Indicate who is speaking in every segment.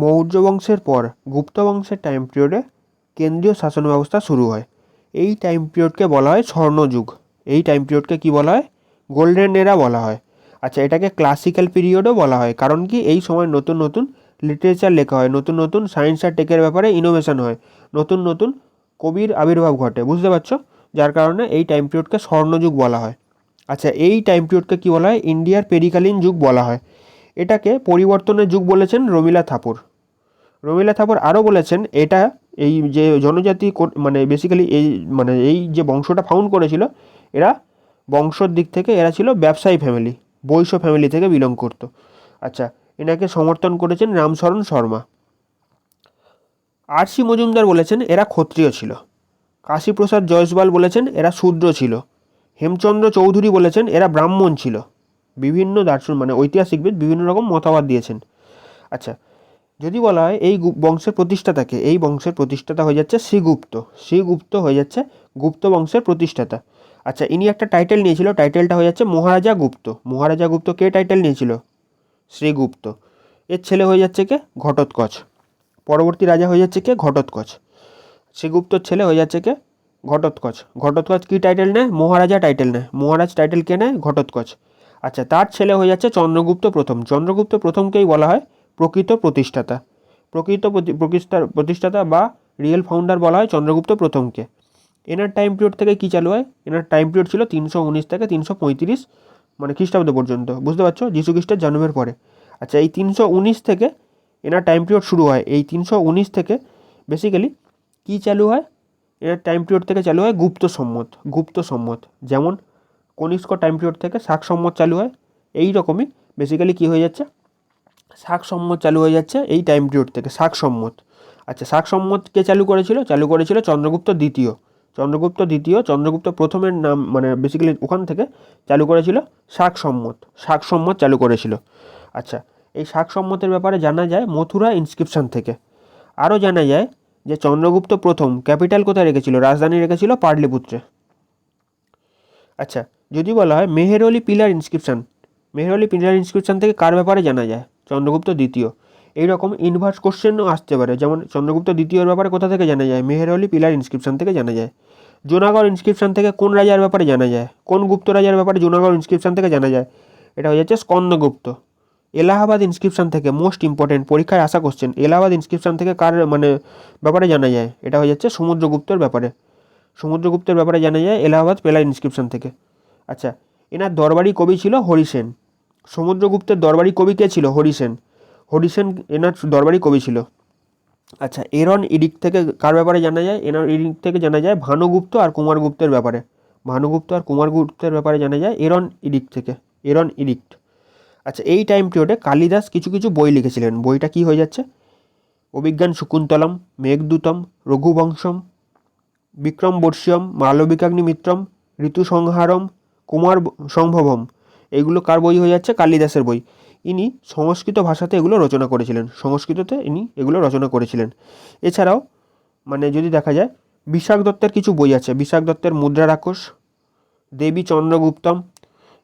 Speaker 1: মৌর্য বংশের পর গুপ্ত বংশের টাইম পিরিয়ডে কেন্দ্রীয় শাসন ব্যবস্থা শুরু হয়। এই টাইম পিরিয়ডকে বলা হয় স্বর্ণযুগ। এই টাইম পিরিয়ডকে কী বলা হয়? গোল্ডেন এরা বলা হয়। আচ্ছা, এটাকে ক্লাসিক্যাল পিরিয়ডও বলা হয়, কারণ কি এই সময় নতুন নতুন লিটারেচার লেখা হয়, নতুন নতুন সায়েন্স আর টেকের ব্যাপারে ইনোভেশন হয়, নতুন নতুন কবির আবির্ভাব ঘটে, বুঝতে পারছো? যার কারণে এই টাইম পিরিয়ডকে স্বর্ণযুগ বলা হয়। আচ্ছা, এই টাইম পিরিয়ডকে কী বলা হয়? ইন্ডিয়ার পেরিকালীন যুগ বলা হয়। এটাকে পরিবর্তনের যুগ বলেছেন রমিলা থাপুর। রমিলা থাপুর আরও বলেছেন এটা এই যে জনজাতি মানে বেসিক্যালি এই যে বংশটা ফাউন্ড করেছিল, এরা বংশর দিক থেকে এরা ছিল ব্যবসায়ী ফ্যামিলি, বৈশ্য ফ্যামিলি থেকে বিলং করতো। আচ্ছা, এনাকে সমর্থন করেছেন রামশরণ শর্মা। আর সি মজুমদার বলেছেন এরা ক্ষত্রিয় ছিল। কাশীপ্রসাদ জয়সওয়াল বলেছেন এরা শূদ্র ছিল। হেমচন্দ্র চৌধুরী বলেছেন এরা ব্রাহ্মণ ছিল। বিভিন্ন দার্শনিক ঐতিহাসিকবিদ বিভিন্ন রকম মতবাদ দিয়েছেন। আচ্ছা, যদি বলা হয় এই বংশের প্রতিষ্ঠাতাকে, এই বংশের প্রতিষ্ঠাতা হয়ে যাচ্ছে শ্রীগুপ্ত। শ্রীগুপ্ত হয়ে যাচ্ছে গুপ্ত বংশের প্রতিষ্ঠাতা। আচ্ছা, ইনি একটা টাইটেল নিয়েছিল, টাইটেলটা হয়ে যাচ্ছে মহারাজা গুপ্ত। মহারাজা গুপ্ত কে টাইটেল নিয়েছিল? শ্রীগুপ্ত। এর ছেলে হয়ে যাচ্ছে কে? ঘটোৎকচ। পরবর্তী রাজা হয়ে যাচ্ছে কে? ঘটোৎকচ। শ্রীগুপ্তর ছেলে হয়ে যাচ্ছে কে? ঘটোৎকচ। ঘটোৎকচ কী টাইটেল নেয়? মহারাজা টাইটেল নেয়। মহারাজ টাইটেল কে নেয়? ঘটোৎকচ। আচ্ছা, তার ছেলে হয়ে যাচ্ছে চন্দ্রগুপ্ত প্রথম। চন্দ্রগুপ্ত প্রথমকেই বলা হয় প্রকৃত প্রতিষ্ঠাতা। প্রতিষ্ঠাতা বা রিয়েল ফাউন্ডার বলা হয় চন্দ্রগুপ্ত প্রথমকে। এনার টাইম পিরিয়ড থেকে কী চালু হয়? এনার টাইম পিরিয়ড ছিল 319 থেকে 335 মানে খ্রিস্টাব্দ পর্যন্ত, বুঝতে পারছো? যীশু খ্রিস্টের জন্মের পরে। আচ্ছা, এই 319 থেকে এনার টাইম পিরিয়ড শুরু হয়। এই 319 থেকে বেসিক্যালি কী চালু হয়? এনার টাইম পিরিয়ড থেকে চালু হয় গুপ্ত সম্মত। গুপ্ত সম্মত, যেমন কনিষ্ক টাইম পিরিয়ড থেকে শাক সম্মত চালু হয়, এই রকমই বেসিক্যালি কী হয়ে যাচ্ছে? শাক সম্মত চালু হয়ে যাচ্ছে এই টাইম পিরিয়ড থেকে, শাক সম্মত। আচ্ছা, শাক সম্মত কে চালু করেছিল? চালু করেছিল চন্দ্রগুপ্ত দ্বিতীয়। চন্দ্রগুপ্ত দ্বিতীয়, চন্দ্রগুপ্ত প্রথমের নাম বেসিক্যালি ওখান থেকে চালু করেছিল শাক সম্মত। শাক সম্মত চালু করেছিল। আচ্ছা, এই শাক সম্মতের ব্যাপারে জানা যায় মথুরা ইনস্ক্রিপশন থেকে। আরও জানা যায় যে চন্দ্রগুপ্ত প্রথম ক্যাপিটাল কোথায় রেখেছিল? রাজধানী রেখেছিল পাটলিপুত্রে। আচ্ছা, যদি বলা হয় মেহেরলি পিলার ইনস্ক্রিপশন, মেহেরলি পিলার ইনস্ক্রিপশন থেকে কার ব্যাপারে জানা যায়? চন্দ্রগুপ্ত দ্বিতীয়। এইরকম ইনভার্স কোশ্চেনও আসতে পারে, যেমন চন্দ্রগুপ্ত দ্বিতীয়র ব্যাপারে কোথা থেকে জানা যায়? মেহেরলি পিলার ইনস্ক্রিপশন থেকে জানা যায়। জুনাগড় ইনস্ক্রিপশন থেকে কোন রাজার ব্যাপারে জানা যায়? কোন গুপ্ত রাজার ব্যাপারে জুনাগড় ইনস্ক্রিপশন থেকে জানা যায়? এটা হয়ে যাচ্ছে স্কন্দগুপ্ত। এলাহাবাদ ইনস্ক্রিপশন থেকে, মোস্ট ইম্পর্টেন্ট, পরীক্ষায় আসা কোশ্চেন, এলাহাবাদ ইনস্ক্রিপশন থেকে কার ব্যাপারে জানা যায়? এটা হয়ে যাচ্ছে সমুদ্রগুপ্তর ব্যাপারে। সমুদ্রগুপ্তের ব্যাপারে জানা যায় এলাহাবাদ পেলার ইনস্ক্রিপশন থেকে। আচ্ছা, এনার দরবারি কবি ছিল হরিসেন। সমুদ্রগুপ্তের দরবারি কবি কে ছিল? হরিসেন। হরিসেন এনার দরবারি কবি ছিল। আচ্ছা, এরন ইডিক্ট থেকে কার ব্যাপারে জানা যায়? এরন ইডিক্ট থেকে জানা যায় ভানুগুপ্ত আর কুমারগুপ্তের ব্যাপারে। ভানুগুপ্ত আর কুমারগুপ্তের ব্যাপারে জানা যায় এরন ইডিক্ট থেকে। এরন ইডিক্ট। আচ্ছা, এই টাইম পিরিয়ডে কালিদাস কিছু কিছু বই লিখেছিলেন। বইটা কি হয়ে যাচ্ছে? অভিজ্ঞান শকুন্তলম, মেঘদূতম, রঘুবংশম, বিক্রমবর্ষীয়ম, মালবিকাগ্নিমিত্রম, ঋতুসংহারম, কুমার সম্ভবম, এগুলো কার বই হয়ে যাচ্ছে? কালিদাসের বই। ইনি সংস্কৃত ভাষাতে এগুলো রচনা করেছিলেন। সংস্কৃততে ইনি এগুলো রচনা করেছিলেন। এছাড়াও যদি দেখা যায় বিশাখ দত্তের কিছু বই আছে। বিশাখ দত্তের মুদ্রা রাক্ষস, দেবী চন্দ্রগুপ্তম,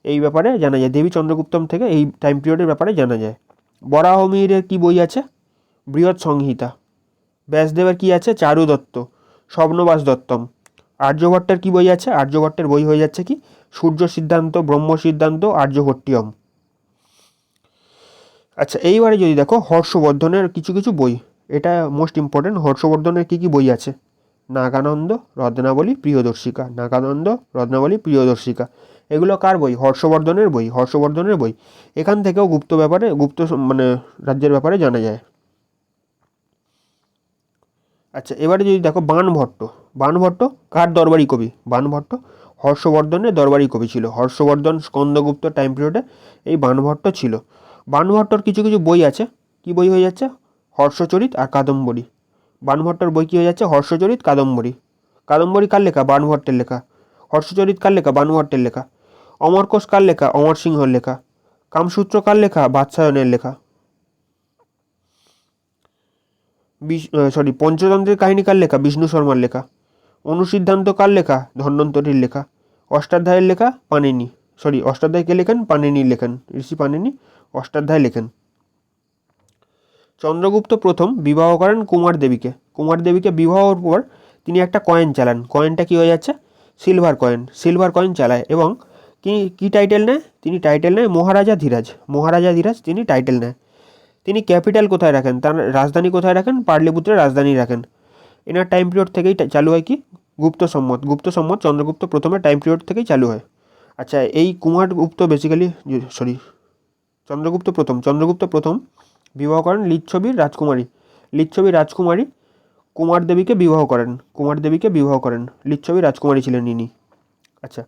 Speaker 1: এই ব্যাপারে জানা যায়। দেবী চন্দ্রগুপ্তম থেকে এই টাইম পিরিয়ডের ব্যাপারে জানা যায়। বরাহমিহিরের কি বই আছে? বৃহৎ সংহিতা। ব্যাসদেবের কি আছে? চারু দত্ত, স্বপ্নবাস দত্তম। আর্যভট্টের কি বই আছে? আর্যভট্টের বই হয়ে যাচ্ছে কি? সূর্য সিদ্ধান্ত, ব্রহ্ম সিদ্ধান্ত, আর্যভট্টিয়ম। আচ্ছা, এইবারে যদি দেখো হর্ষবর্ধনের কিছু কিছু বই, এটা মোস্ট ইম্পর্টেন্ট। হর্ষবর্ধনের কী কী বই আছে? নাগানন্দ, রত্নাবলী, প্রিয়দর্শিকা। নাগানন্দ, রত্নাবলী, প্রিয়দর্শিকা, এগুলো কার বই? হর্ষবর্ধনের বই। হর্ষবর্ধনের বই। এখান থেকেও গুপ্ত রাজ্যের ব্যাপারে জানা যায়। আচ্ছা, এবারে যদি দেখো বাণভট্ট। বাণভট্ট কার দরবারি কবি? বাণভট্ট হর্ষবর্ধনের দরবারি কবি ছিল। হর্ষবর্ধন স্কন্দগুপ্ত টাইম পিরিয়ডে এই বাণভট্ট ছিল। বাণভট্টর কিছু কিছু বই আছে। কি বই হয়ে যাচ্ছে? হর্ষচরিত আর কাদম্বরী। বাণভট্টর বই কী হয়ে যাচ্ছে? হর্ষচরিত, কাদম্বরী। কাদম্বরী কার লেখা? বাণভট্টের লেখা। হর্ষচরিত কার লেখা? বাণভট্টের লেখা। অমরকোষ কার লেখা? অমর সিংহর লেখা। কামসূত্র কার লেখা? বাৎসায়নের লেখা। পঞ্চতন্ত্রের কাহিনী কার লেখা? বিষ্ণু শর্মার লেখা। অনুসিদ্ধান্ত কার লেখা? ধন্বন্তরীর লেখা। অষ্টাধ্যায়ের লেখা? পাণিনি। অষ্টাধ্যায় কে লেখেন? পাণিনি লেখেন। ঋষি পাণিনি অষ্টাধ্যায় লেখেন। চন্দ্রগুপ্ত প্রথম বিবাহ করেন কুমার দেবীকে। কুমার দেবীকে বিবাহর পর তিনি একটা কয়েন চালান। কয়েনটা কী হয়ে যাচ্ছে? সিলভার কয়েন চালায় এবং কি টাইটেল নেয়? তিনি টাইটেল নেয় মহারাজা ধীরাজ। মহারাজা ধীরাজ তিনি টাইটেল নেয়। তিনি ক্যাপিটাল কোথায় রাখেন? তার রাজধানী কোথায় রাখেন? পাটলিপুত্রের রাজধানী রাখেন। এনার টাইম পিরিয়ড থেকেই চালু হয় কি? গুপ্ত সম্মত চন্দ্রগুপ্ত প্রথমের টাইম পিরিয়ড থেকেই চালু হয়। আচ্ছা, এই চন্দ্রগুপ্ত প্রথম বিবাহ করেন লিচ্ছবির রাজকুমারী কুমার দেবীকে বিবাহ করেন। লিচ্ছবি রাজকুমারী ছিলেন ইনি। আচ্ছা,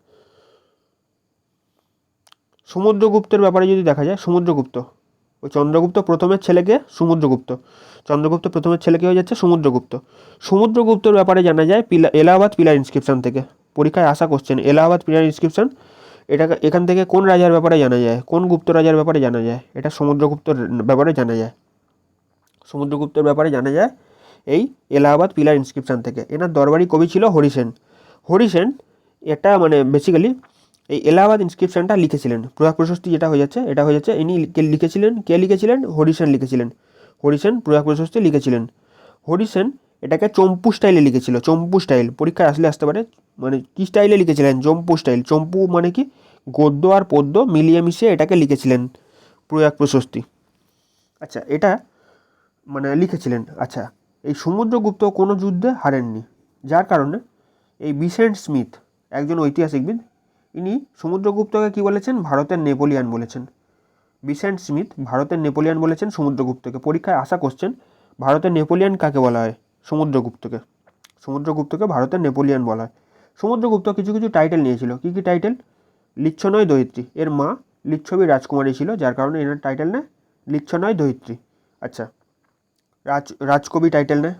Speaker 1: সমুদ্রগুপ্তের ব্যাপারে যদি দেখা যায়, ওই চন্দ্রগুপ্ত প্রথমের ছেলেকে চন্দ্রগুপ্ত প্রথমের ছেলেকে হয়ে যাচ্ছে সমুদ্রগুপ্তের ব্যাপারে জানা যায় এলাহাবাদ পিলার ইনস্ক্রিপশন থেকে। পরীক্ষায় আসা কোশ্চেন, এলাহাবাদ পিলার ইনস্ক্রিপশন, এখান থেকে কোন রাজার ব্যাপারে জানা যায়? কোন গুপ্ত রাজার ব্যাপারে জানা যায়? এটা সমুদ্রগুপ্তের ব্যাপারে জানা যায়। সমুদ্রগুপ্তের ব্যাপারে জানা যায় এই এলাহাবাদ পিলার ইনস্ক্রিপশন থেকে। এনার দরবারি কবি ছিল হরিসেন। এটা মানে বেসিক্যালি এই এলাহাবাদ ইনস্ক্রিপশনটা লিখেছিলেন। প্রয়াগ প্রশস্তি যেটা হয়ে যাচ্ছে, এটা হয়ে যাচ্ছে ইনি লিখেছিলেন? হরিসেন প্রয়াগ প্রশস্তি লিখেছিলেন। হরিসেন এটাকে চম্পু স্টাইলে লিখেছিল। পরীক্ষায় আসতে পারে। মানে কি স্টাইলে লিখেছিলেন? চম্পু মানে কি? গদ্য আর পদ্য মিলিয়ে মিশিয়ে এটাকে লিখেছিলেন প্রয়াগ প্রশস্তি। আচ্ছা, এটা মানে লিখেছিলেন। আচ্ছা, এই সমুদ্রগুপ্ত কোনো যুদ্ধে হারেননি, যার কারণে এই বিসেন্ট স্মিথ, একজন ঐতিহাসিকবিদ, ইনি সমুদ্রগুপ্তকে কী বলেছেন? ভারতের নেপোলিয়ান বলেছেন। বিসেন্ট স্মিথ ভারতের নেপোলিয়ান বলেছেন সমুদ্রগুপ্তকে। পরীক্ষায় আসা কোশ্চেন, ভারতের নেপোলিয়ান কাকে বলা হয়? সমুদ্রগুপ্তকে ভারতের নেপোলিয়ান বলা হয়। সমুদ্রগুপ্ত কিছু টাইটেল নিয়েছিল। কি টাইটেল? লিচ্ছনয় দহিত্রী। এর মা লিচ্ছবি রাজকুমারী ছিল, যার কারণে এনার টাইটেল নেয় লিচ্ছনয় দহিত্রী। আচ্ছা, রাজকবি টাইটেল নেয়,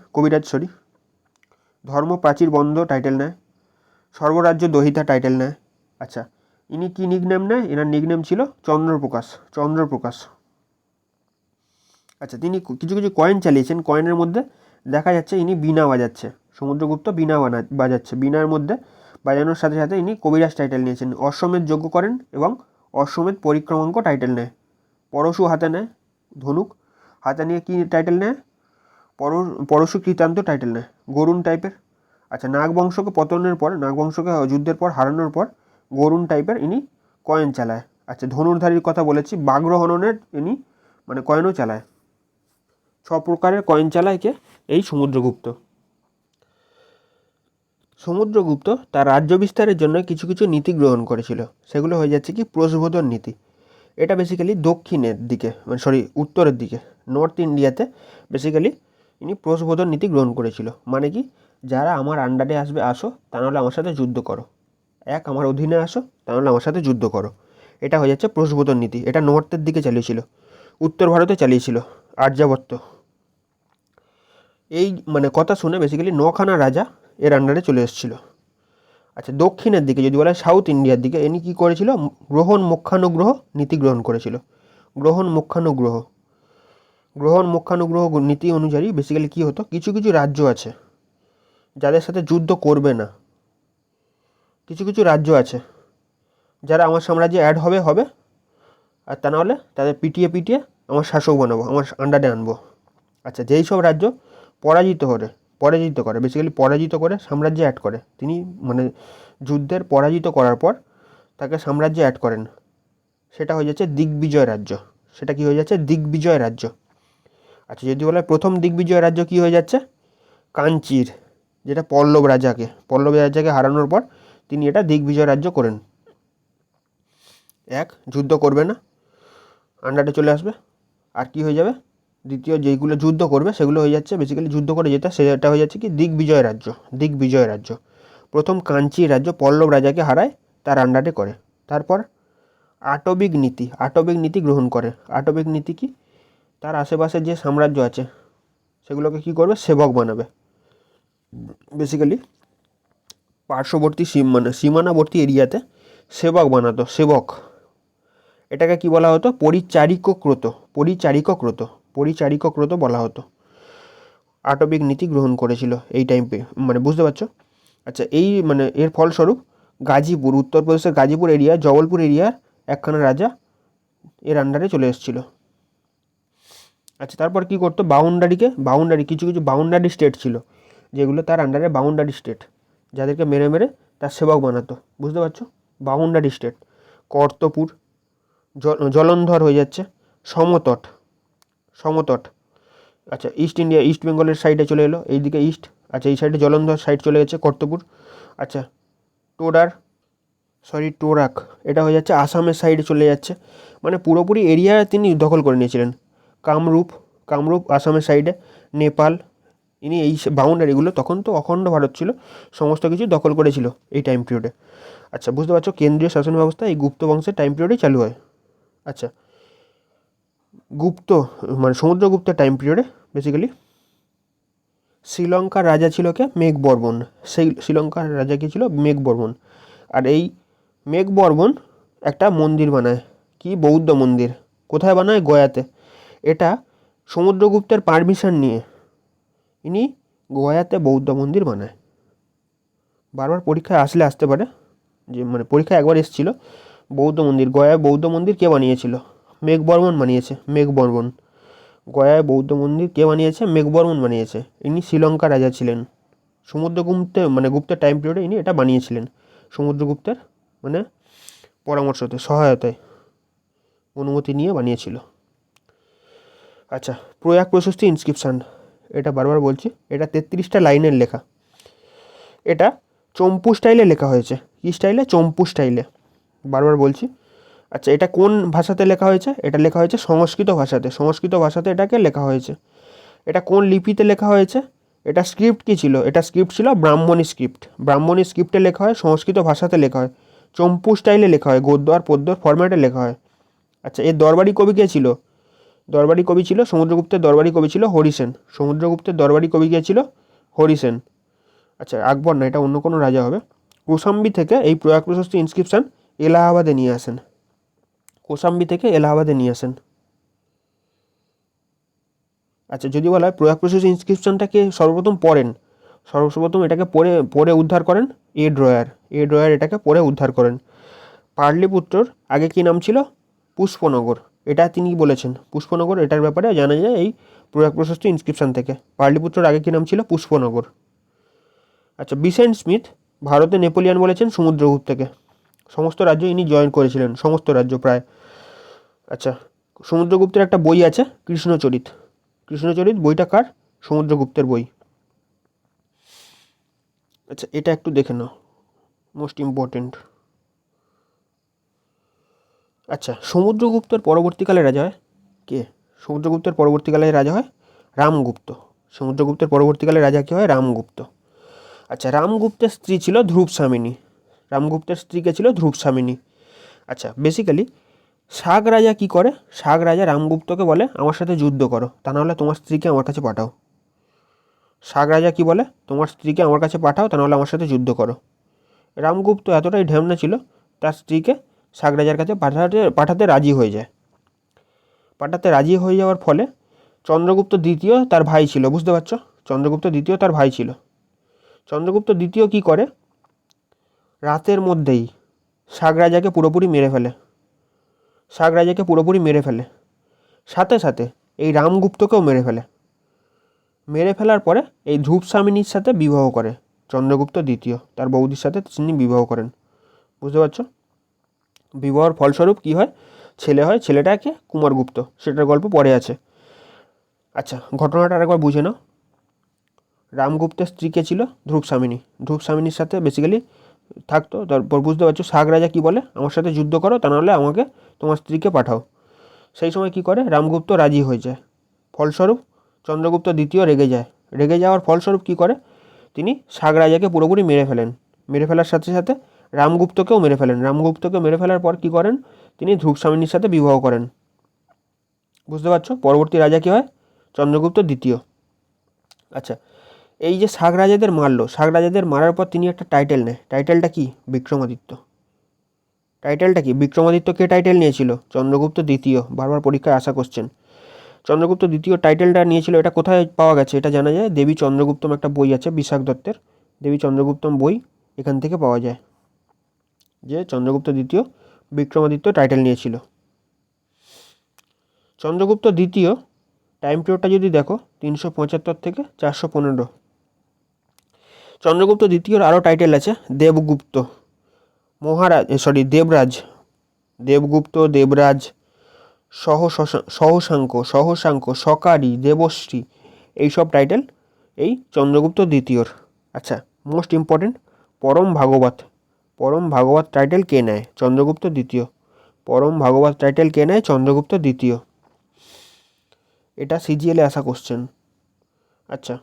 Speaker 1: ধর্ম প্রাচীর বন্ধ টাইটেল নেয়, সর্বরাজ্য দহিতা টাইটেল নেয়। আচ্ছা, ইনি কি নিকনেম নেয়? এনার নিকনেম ছিল চন্দ্রপ্রকাশ। আচ্ছা, তিনি কিছু কয়েন চালিয়েছেন। কয়েনের মধ্যে দেখা যাচ্ছে ইনি বীণা বাজাচ্ছে। সমুদ্রগুপ্ত বীণা বাজাচ্ছে। বীণার মধ্যে বাজানোর সাথে সাথে ইনি কবিরাজ টাইটেল নিয়েছেন। অশ্বমেধ যজ্ঞ করেন এবং অশ্বমেধ পরিক্রমাঙ্ক টাইটেল নেয়। পরশু হাতে নেয়, ধনুক হাতে নিয়ে কী টাইটেল নেয়? পরশু কৃতান্ত টাইটেল নেয়, গরুণ টাইপের। আচ্ছা, নাগবংশকে যুদ্ধের পর হারানোর পর গরুণ টাইপের ইনি কয়েন চালায়। আচ্ছা, ধনুর্ধারীর কথা বলেছি, বাগ্রহণনের ইনি মানে কয়েনও চালায়। 6 প্রকারের কয়েন চালায় কে? এই সমুদ্রগুপ্ত তার রাজ্য বিস্তারের জন্য কিছু নীতি গ্রহণ করেছিল। সেগুলো হয়ে যাচ্ছে কি? প্রশবোধন নীতি। এটা বেসিক্যালি দক্ষিণের দিকে, উত্তরের দিকে, নর্থ ইন্ডিয়াতে বেসিক্যালি ইনি প্রশবোধন নীতি গ্রহণ করেছিল। মানে কি? যারা আমার আন্ডারে আসো, তা নাহলে আমার সাথে যুদ্ধ করো। আমার অধীনে আসো, তা নাহলে আমার সাথে যুদ্ধ করো। এটা হয়ে যাচ্ছে প্রশবোধন নীতি। এটা নর্থের দিকে চালিয়েছিল, উত্তর ভারতে চালিয়েছিল আর্যাবর্ত। এই কথা শুনে বেসিক্যালি 9খানা রাজা এর আন্ডারে চলে এসেছিল। আচ্ছা, দক্ষিণের দিকে যদি বলা হয়, সাউথ ইন্ডিয়ার দিকে, ইনি কী করেছিল? গ্রহণ মোক্ষানুগ্রহ নীতি গ্রহণ করেছিল। গ্রহণ মোক্ষানুগ্রহ নীতি অনুযায়ী বেসিক্যালি কী হতো? কিছু রাজ্য আছে যাদের সাথে যুদ্ধ করবে না। কিছু রাজ্য আছে যারা আমার সাম্রাজ্যে অ্যাড হবে, আর তা নাহলে তাদের পিটিয়ে আমার শাসক বানাবো, আমার আন্ডারে আনবো। আচ্ছা, যেই সব রাজ্য পরাজিত করে বেসিক্যালি পরাজিত করে সাম্রাজ্যে অ্যাড করে, তিনি যুদ্ধের পরাজিত করার পর তাকে সাম্রাজ্যে অ্যাড করেন, সেটা হয়ে যাচ্ছে দিগ্বিজয় রাজ্য। সেটা কি হয়ে যাচ্ছে? দিগ্বিজয় রাজ্য। আচ্ছা, যদি বলা হয় প্রথম দিগ্বিজয় রাজ্য কি হয়ে যাচ্ছে? কাঞ্চির, যেটা পল্লব রাজাকে হারানোর পর তিনি এটা দিগ্বিজয় রাজ্য করেন। যুদ্ধ করবে না, আন্ডারে চলে আসবে। আর কি হয়ে যাবে? দ্বিতীয় যেগুলো যুদ্ধ করবে সেগুলো হয়ে যাচ্ছে বেসিক্যালি যুদ্ধ করে সেটা হয়ে যাচ্ছে কি? দিগ্বিজয় রাজ্য। প্রথম কাঞ্চির রাজ্য পল্লব রাজাকে হারায়, তার আন্ডারে করে। তারপর আটবিক নীতি গ্রহণ করে। আটবিক নীতি কি? তার আশেপাশে যে সাম্রাজ্য আছে সেগুলোকে কি করবে? সেবক বানাবে। বেসিক্যালি পার্শ্ববর্তী সীমানাবর্তী এরিয়াতে সেবক বানাতো। এটাকে কি বলা হতো? পরিচারিকক্রত বলা হতো। আটবিক নীতি গ্রহণ করেছিল এই টাইমে, বুঝতে পারছো? আচ্ছা, এই এর ফলস্বরূপ গাজীপুর, উত্তরপ্রদেশের গাজীপুর এরিয়া, জবলপুর এরিয়ার একখানা রাজা এর আন্ডারে চলে এসেছিল। আচ্ছা, তারপর কি করতো, কিছু কিছু বাউন্ডারি স্টেট ছিল, যেগুলো তার আন্ডারে বাউন্ডারি স্টেট, যাদেরকে মেরে মেরে তার সেবক বানাতো। বুঝতে পারছো? বাউন্ডারি স্টেট, কর্তপুর, জলন্ধর হয়ে যাচ্ছে, সমতট, সমতট। আচ্ছা, ইস্ট বেঙ্গলের সাইডে চলে এলো, এইদিকে ইস্ট। আচ্ছা, এই সাইডে জলন্ধর সাইড চলে গেছে, কর্তপুর। আচ্ছা, টোরাক, এটা হয়ে যাচ্ছে আসামের সাইডে চলে যাচ্ছে, মানে পুরোপুরি এরিয়া তিনি দখল করে নিয়েছিলেন। কামরূপ আসামের সাইডে, নেপাল, ইনি এই বাউন্ডারিগুলো, তখন তো অখণ্ড ভারত ছিল, সমস্ত কিছু দখল করেছিল এই টাইম পিরিয়ডে। আচ্ছা, বুঝতে পারছো, কেন্দ্রীয় শাসন ব্যবস্থা এই গুপ্ত বংশের টাইম পিরিয়ডেই চালু হয়। আচ্ছা, সমুদ্রগুপ্তের টাইম পিরিয়ডে বেসিক্যালি শ্রীলঙ্কার রাজা ছিল কে? মেঘবর্মন। সেই শ্রীলঙ্কার রাজা কে ছিল? মেঘবর্মন। আর এই মেঘবর্মন একটা মন্দির বানায়, কি বৌদ্ধ মন্দির। কোথায় বানায়? গয়াতে। এটা সমুদ্রগুপ্তের পারমিশন নিয়ে ইনি গয়াতে বৌদ্ধ মন্দির বানায়। বারবার পরীক্ষায় আসতে পারে, যে মানে পরীক্ষায় একবার এসেছিল গয়ায় বৌদ্ধ মন্দির কে বানিয়েছিল? মেঘবর্মন বানিয়েছে, মেঘবর্মন। গয়ায় বৌদ্ধ মন্দির কে বানিয়েছে? মেঘবর্মন বানিয়েছে। ইনি শ্রীলঙ্কার রাজা ছিলেন। গুপ্তের টাইম পিরিয়ডে ইনি এটা বানিয়েছিলেন, সমুদ্রগুপ্তের পরামর্শতে, সহায়তায়, অনুমতি নিয়ে বানিয়েছিল। আচ্ছা, প্রয়াগ প্রশস্তি ইনস্ক্রিপশান, এটা বারবার বলছি, এটা 33টা লাইনের লেখা। এটা চম্পু স্টাইলে লেখা হয়েছে। কী স্টাইলে? চম্পু স্টাইলে, বারবার বলছি। আচ্ছা, এটা কোন ভাষাতে লেখা হয়েছে? এটা লেখা হয়েছে সংস্কৃত ভাষাতে এটাকে লেখা হয়েছে। এটা কোন লিপিতে লেখা হয়েছে? এটা স্ক্রিপ্ট কী ছিল? এটা স্ক্রিপ্ট ছিল ব্রাহ্মণী স্ক্রিপ্টে লেখা হয়, সংস্কৃত ভাষাতে লেখা হয়, চম্পু স্টাইলে লেখা হয়, গদ্য আর পদ্যর ফরম্যাটে লেখা হয়। আচ্ছা, এর দরবারি কবি কে ছিল? সমুদ্রগুপ্তের দরবারি কবি ছিল হরিসেন। আচ্ছা, আকবর না, এটা অন্য কোনো রাজা হবে। কোসাম্বি থেকে এই প্রয়াগ প্রশস্তি ইনস্ক্রিপশান এলাহাবাদে নিয়ে আসেন। আচ্ছা, যদি বলা হয় প্রয়াগ প্রশস্তি ইনস্ক্রিপশানটাকে সর্বপ্রথম এটাকে পড়ে উদ্ধার করেন এড রয়ার এটাকে পড়ে উদ্ধার করেন। পাটলিপুত্রর আগে কি নাম ছিল? পুষ্পনগর। এটা তিনি বলেছেন, পুষ্পনগর, এটার ব্যাপারে জানা যায় এই প্রয়াগ প্রশস্তি ইনস্ক্রিপশান থেকে। পাটলিপুত্রর আগে কি নাম ছিল? পুষ্পনগর। আচ্ছা, বিসেন্ট স্মিথ ভারতে নেপোলিয়ান বলেছেন সমুদ্রগুপ্তকে। সমস্ত রাজ্য ইনি জয়েন করেছিলেন, সমস্ত রাজ্য প্রায়। আচ্ছা, সমুদ্রগুপ্তের একটা বই আছে, কৃষ্ণচরিত বইটা কার? সমুদ্রগুপ্তের বই। আচ্ছা, এটা একটু দেখে নাও, মোস্ট ইম্পর্টেন্ট। আচ্ছা, সমুদ্রগুপ্তের পরবর্তীকালে রাজা হয় কে? সমুদ্রগুপ্তের পরবর্তীকালে রাজা হয় রামগুপ্ত। সমুদ্রগুপ্তের পরবর্তীকালে রাজা কে হয়? রামগুপ্ত। আচ্ছা, রামগুপ্তের স্ত্রী ছিল ধ্রুবসামিনী। আচ্ছা, বেসিক্যালি শাক রাজা কি করে? শাক রাজা রামগুপ্তকে বলে, আমার সাথে যুদ্ধ করো, তা নাহলে তোমার স্ত্রীকে আমার কাছে পাঠাও। শাক রাজা কি বলে? তোমার স্ত্রীকে আমার কাছে পাঠাও, তা নাহলে আমার সাথে যুদ্ধ করো। রামগুপ্ত এতটাই ঢ্যামনা ছিল, তার স্ত্রীকে শাক রাজার কাছে পাঠাতে রাজি হয়ে যায়। যাওয়ার ফলে চন্দ্রগুপ্ত দ্বিতীয় তার ভাই ছিল, বুঝতে পারছো? চন্দ্রগুপ্ত দ্বিতীয় কি করে? রাতের মধ্যেই শাক রাজাকে পুরোপুরি মেরে ফেলে। সাথে সাথে এই রামগুপ্তকেও মেরে ফেলার পরে এই ধ্রুবসামিনীর সাথে বিবাহ করে চন্দ্রগুপ্ত দ্বিতীয়, তার বৌদির সাথে তিনি বিবাহ করেন। বুঝতে পারছো? বিবাহর ফলস্বরূপ কি হয়? ছেলেটাকে কুমারগুপ্ত, সেটার গল্প পরে আছে। আচ্ছা, ঘটনাটা আরেকবার বুঝে নাও। রামগুপ্তের স্ত্রীকে ছিল ধ্রুবসামিনীর সাথে বেসিক্যালি থাকতো। তারপর বুঝতে পারছো শাক রাজা কী বলে? আমার সাথে যুদ্ধ করো, তা নাহলে আমাকে তোমার স্ত্রীকে পাঠাও। সেই সময় কি করে? রামগুপ্ত রাজি হয়ে যায়। ফলস্বরূপ চন্দ্রগুপ্ত দ্বিতীয় রেগে যাওয়ার ফলস্বরূপ কী করে? তিনি শাক রাজাকে পুরোপুরি মেরে ফেলার সাথে সাথে রামগুপ্তকেও মেরে ফেলার পর কী করেন? তিনি ধ্রুবসামিনীর সাথে বিবাহ করেন। বুঝতে পারছো? পরবর্তী রাজা কী হয়? চন্দ্রগুপ্ত দ্বিতীয়। আচ্ছা, এই যে শাক রাজাদের মারার পর তিনি একটা টাইটেল নেয়। টাইটেলটা কি? বিক্রমাদিত্য। বিক্রমাদিত্য কে টাইটেল নিয়েছিল? চন্দ্রগুপ্ত দ্বিতীয়। বারবার পরীক্ষায় আসা কোশ্চেন। চন্দ্রগুপ্ত দ্বিতীয় টাইটেলটা নিয়েছিল, এটা কোথায় পাওয়া গেছে? এটা জানা যায় দেবী চন্দ্রগুপ্তম একটা বই আছে, বিশাখ দত্তের দেবী চন্দ্রগুপ্তম বই, এখান থেকে পাওয়া যায় যে চন্দ্রগুপ্ত দ্বিতীয় বিক্রমাদিত্য টাইটেল নিয়েছিল। চন্দ্রগুপ্ত দ্বিতীয় টাইম পিরিয়ডটা যদি দেখো 375 থেকে 415। চন্দ্রগুপ্ত দ্বিতীয়র আরও টাইটেল আছে দেবগুপ্ত, দেবরাজ, দেবগুপ্ত, দেবরাজ, সহসাঙ্ক, সকারি, দেবশ্রী, এইসব টাইটেল এই চন্দ্রগুপ্ত দ্বিতীয়র। আচ্ছা, মোস্ট ইম্পর্টেন্ট, পরম ভাগবত টাইটেল কে নেয়? চন্দ্রগুপ্ত দ্বিতীয়। পরম ভাগবত টাইটেল কে নেয়? চন্দ্রগুপ্ত দ্বিতীয়। এটা সিজিএলে আসা কোশ্চেন। আচ্ছা,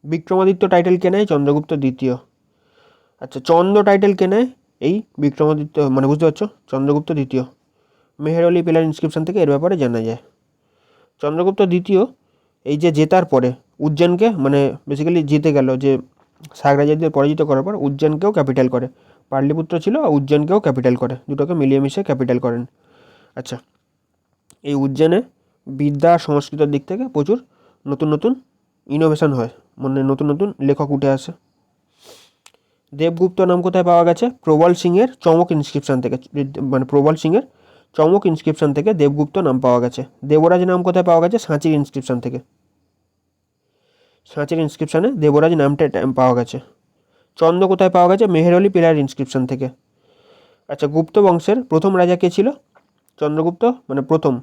Speaker 1: বিক্রমাদিত্য টাইটেল কে নেয়? চন্দ্রগুপ্ত দ্বিতীয়। আচ্ছা, চন্দ্র টাইটেল কে নেয়? এই বিক্রমাদিত্য, মানে বুঝতে পারছো, চন্দ্রগুপ্ত দ্বিতীয়। মেহেরলি পিলার ইনস্ক্রিপশন থেকে এর ব্যাপারে জানা যায়। চন্দ্রগুপ্ত দ্বিতীয় এই যে জেতার পরে উজ্জয়নকে, মানে বেসিক্যালি জিতে গেল, যে সাগরাজাদের পরাজিত করার পর উজ্জয়নকেও ক্যাপিটাল করে। পাটলিপুত্র ছিল, উজ্জয়নকেও ক্যাপিটাল করে, দুটোকে মিলিয়ে মিশিয়ে ক্যাপিটাল করেন। আচ্ছা, এই উজ্জয়নে বিদ্যা আর সংস্কৃতের দিক থেকে প্রচুর নতুন নতুন ইনোভেশন হয়, মানে নতুন নতুন লেখক উঠে আসে। দেবগুপ্ত নাম কোথায় পাওয়া গেছে? প্রবল সিংয়ের চমক ইনস্ক্রিপশন থেকে, মানে প্রবল সিংয়ের চমক ইনস্ক্রিপশন থেকে দেবগুপ্ত নাম পাওয়া গেছে। দেবরাজ নাম কোথায় পাওয়া গেছে? সাঁচির ইনস্ক্রিপশন থেকে। সাঁচির ইনস্ক্রিপশনে দেবরাজ নামটা পাওয়া গেছে। চন্দ্র কোথায় পাওয়া গেছে? মেহেরলি পিলার ইনস্ক্রিপশন থেকে। আচ্ছা, গুপ্ত বংশের প্রথম রাজা কে ছিল? চন্দ্রগুপ্ত, মানে প্রথম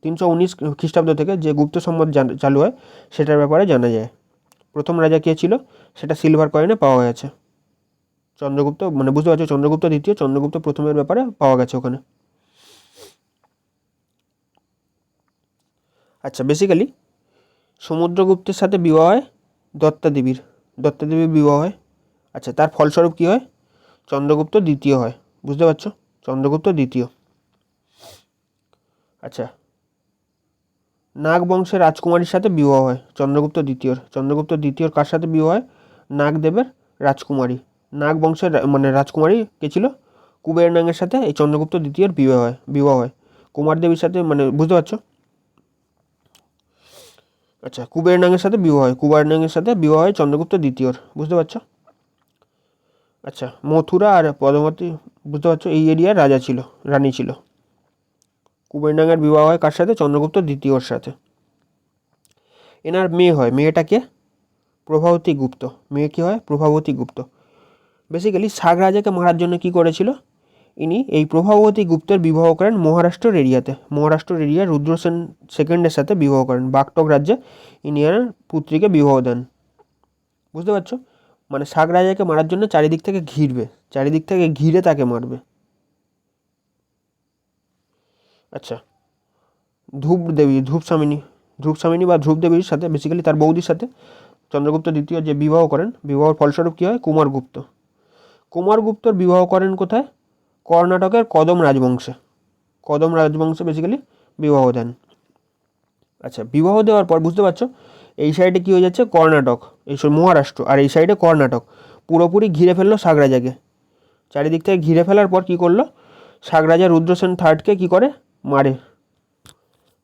Speaker 1: 319 খ্রিস্টাব্দ থেকে যে গুপ্ত সম্বন্ধ চালু হয় সেটার ব্যাপারে জানা যায়। প্রথম রাজা কে ছিল সেটা সিলভার কয়েনে পাওয়া গেছে। চন্দ্রগুপ্ত, মানে বুঝতে পারছো, চন্দ্রগুপ্ত দ্বিতীয়, চন্দ্রগুপ্ত প্রথমের ব্যাপারে পাওয়া গেছে ওখানে। আচ্ছা, বেসিক্যালি সমুদ্রগুপ্তের সাথে বিবাহ হয় দত্তাদেবীর বিবাহ হয়। আচ্ছা, তার ফলস্বরূপ কী হয়? চন্দ্রগুপ্ত দ্বিতীয় হয়। বুঝতে পারছো, চন্দ্রগুপ্ত দ্বিতীয়। আচ্ছা, নাগ বংশের রাজকুমারীর সাথে বিবাহ হয় চন্দ্রগুপ্ত দ্বিতীয়র। চন্দ্রগুপ্ত দ্বিতীয়র কার সাথে বিবাহ হয়? নাগদেবের রাজকুমারী। নাগ বংশের মানে রাজকুমারী কে ছিল? কুবের নাগের সাথে এই চন্দ্রগুপ্ত দ্বিতীয়র বিবাহ হয়। কুমার দেবীর সাথে, মানে বুঝতে পারছো। আচ্ছা, কুবের নাগের সাথে বিবাহ হয় চন্দ্রগুপ্ত দ্বিতীয়র। বুঝতে পারছো। আচ্ছা, মথুরা আর পদ্মাবতী, বুঝতে পারছো, এই এরিয়ার রানী ছিল। কুবের নাগের বিবাহ হয় কার সাথে? চন্দ্রগুপ্ত দ্বিতীয়র সাথে। এনার মেয়ে হয়, মেয়েটাকে প্রভাবতী গুপ্ত। মেয়ে কী হয়? প্রভাবতী গুপ্ত। বেসিক্যালি শাক রাজাকে মারার জন্য কি করেছিল? ইনি এই প্রভাবতী গুপ্তের বিবাহ করেন মহারাষ্ট্র এরিয়ার রুদ্রসেন সেকেন্ডের সাথে বিবাহ করেন। বাগটক রাজ্যে ইনি আর পুত্রীকে বিবাহ দেন। বুঝতে পারছো, মানে শাক রাজাকে মারার জন্য চারিদিক থেকে ঘিরে তাকে মারবে। আচ্ছা, ধ্রুবসামিনী বা ধ্রুব দেবীর সাথে, বেসিক্যালি তার বৌদির সাথে চন্দ্রগুপ্ত দ্বিতীয় যে বিবাহ করেন, বিবাহের ফলস্বরূপ কী হয়? কুমারগুপ্তর বিবাহ করেন কোথায়? কর্ণাটকের কদম রাজবংশে বেসিক্যালি বিবাহ দেন। আচ্ছা, বিবাহ দেওয়ার পর বুঝতে পারছো এই সাইডে কী হয়ে যাচ্ছে? কর্ণাটক, মহারাষ্ট্র, আর এই সাইডে কর্ণাটক পুরোপুরি ঘিরে ফেললো শাক রাজাকে। চারিদিক থেকে ঘিরে ফেলার পর কী করলো? শাক রাজা রুদ্রসেন থার্ডকে কী করে? মারে।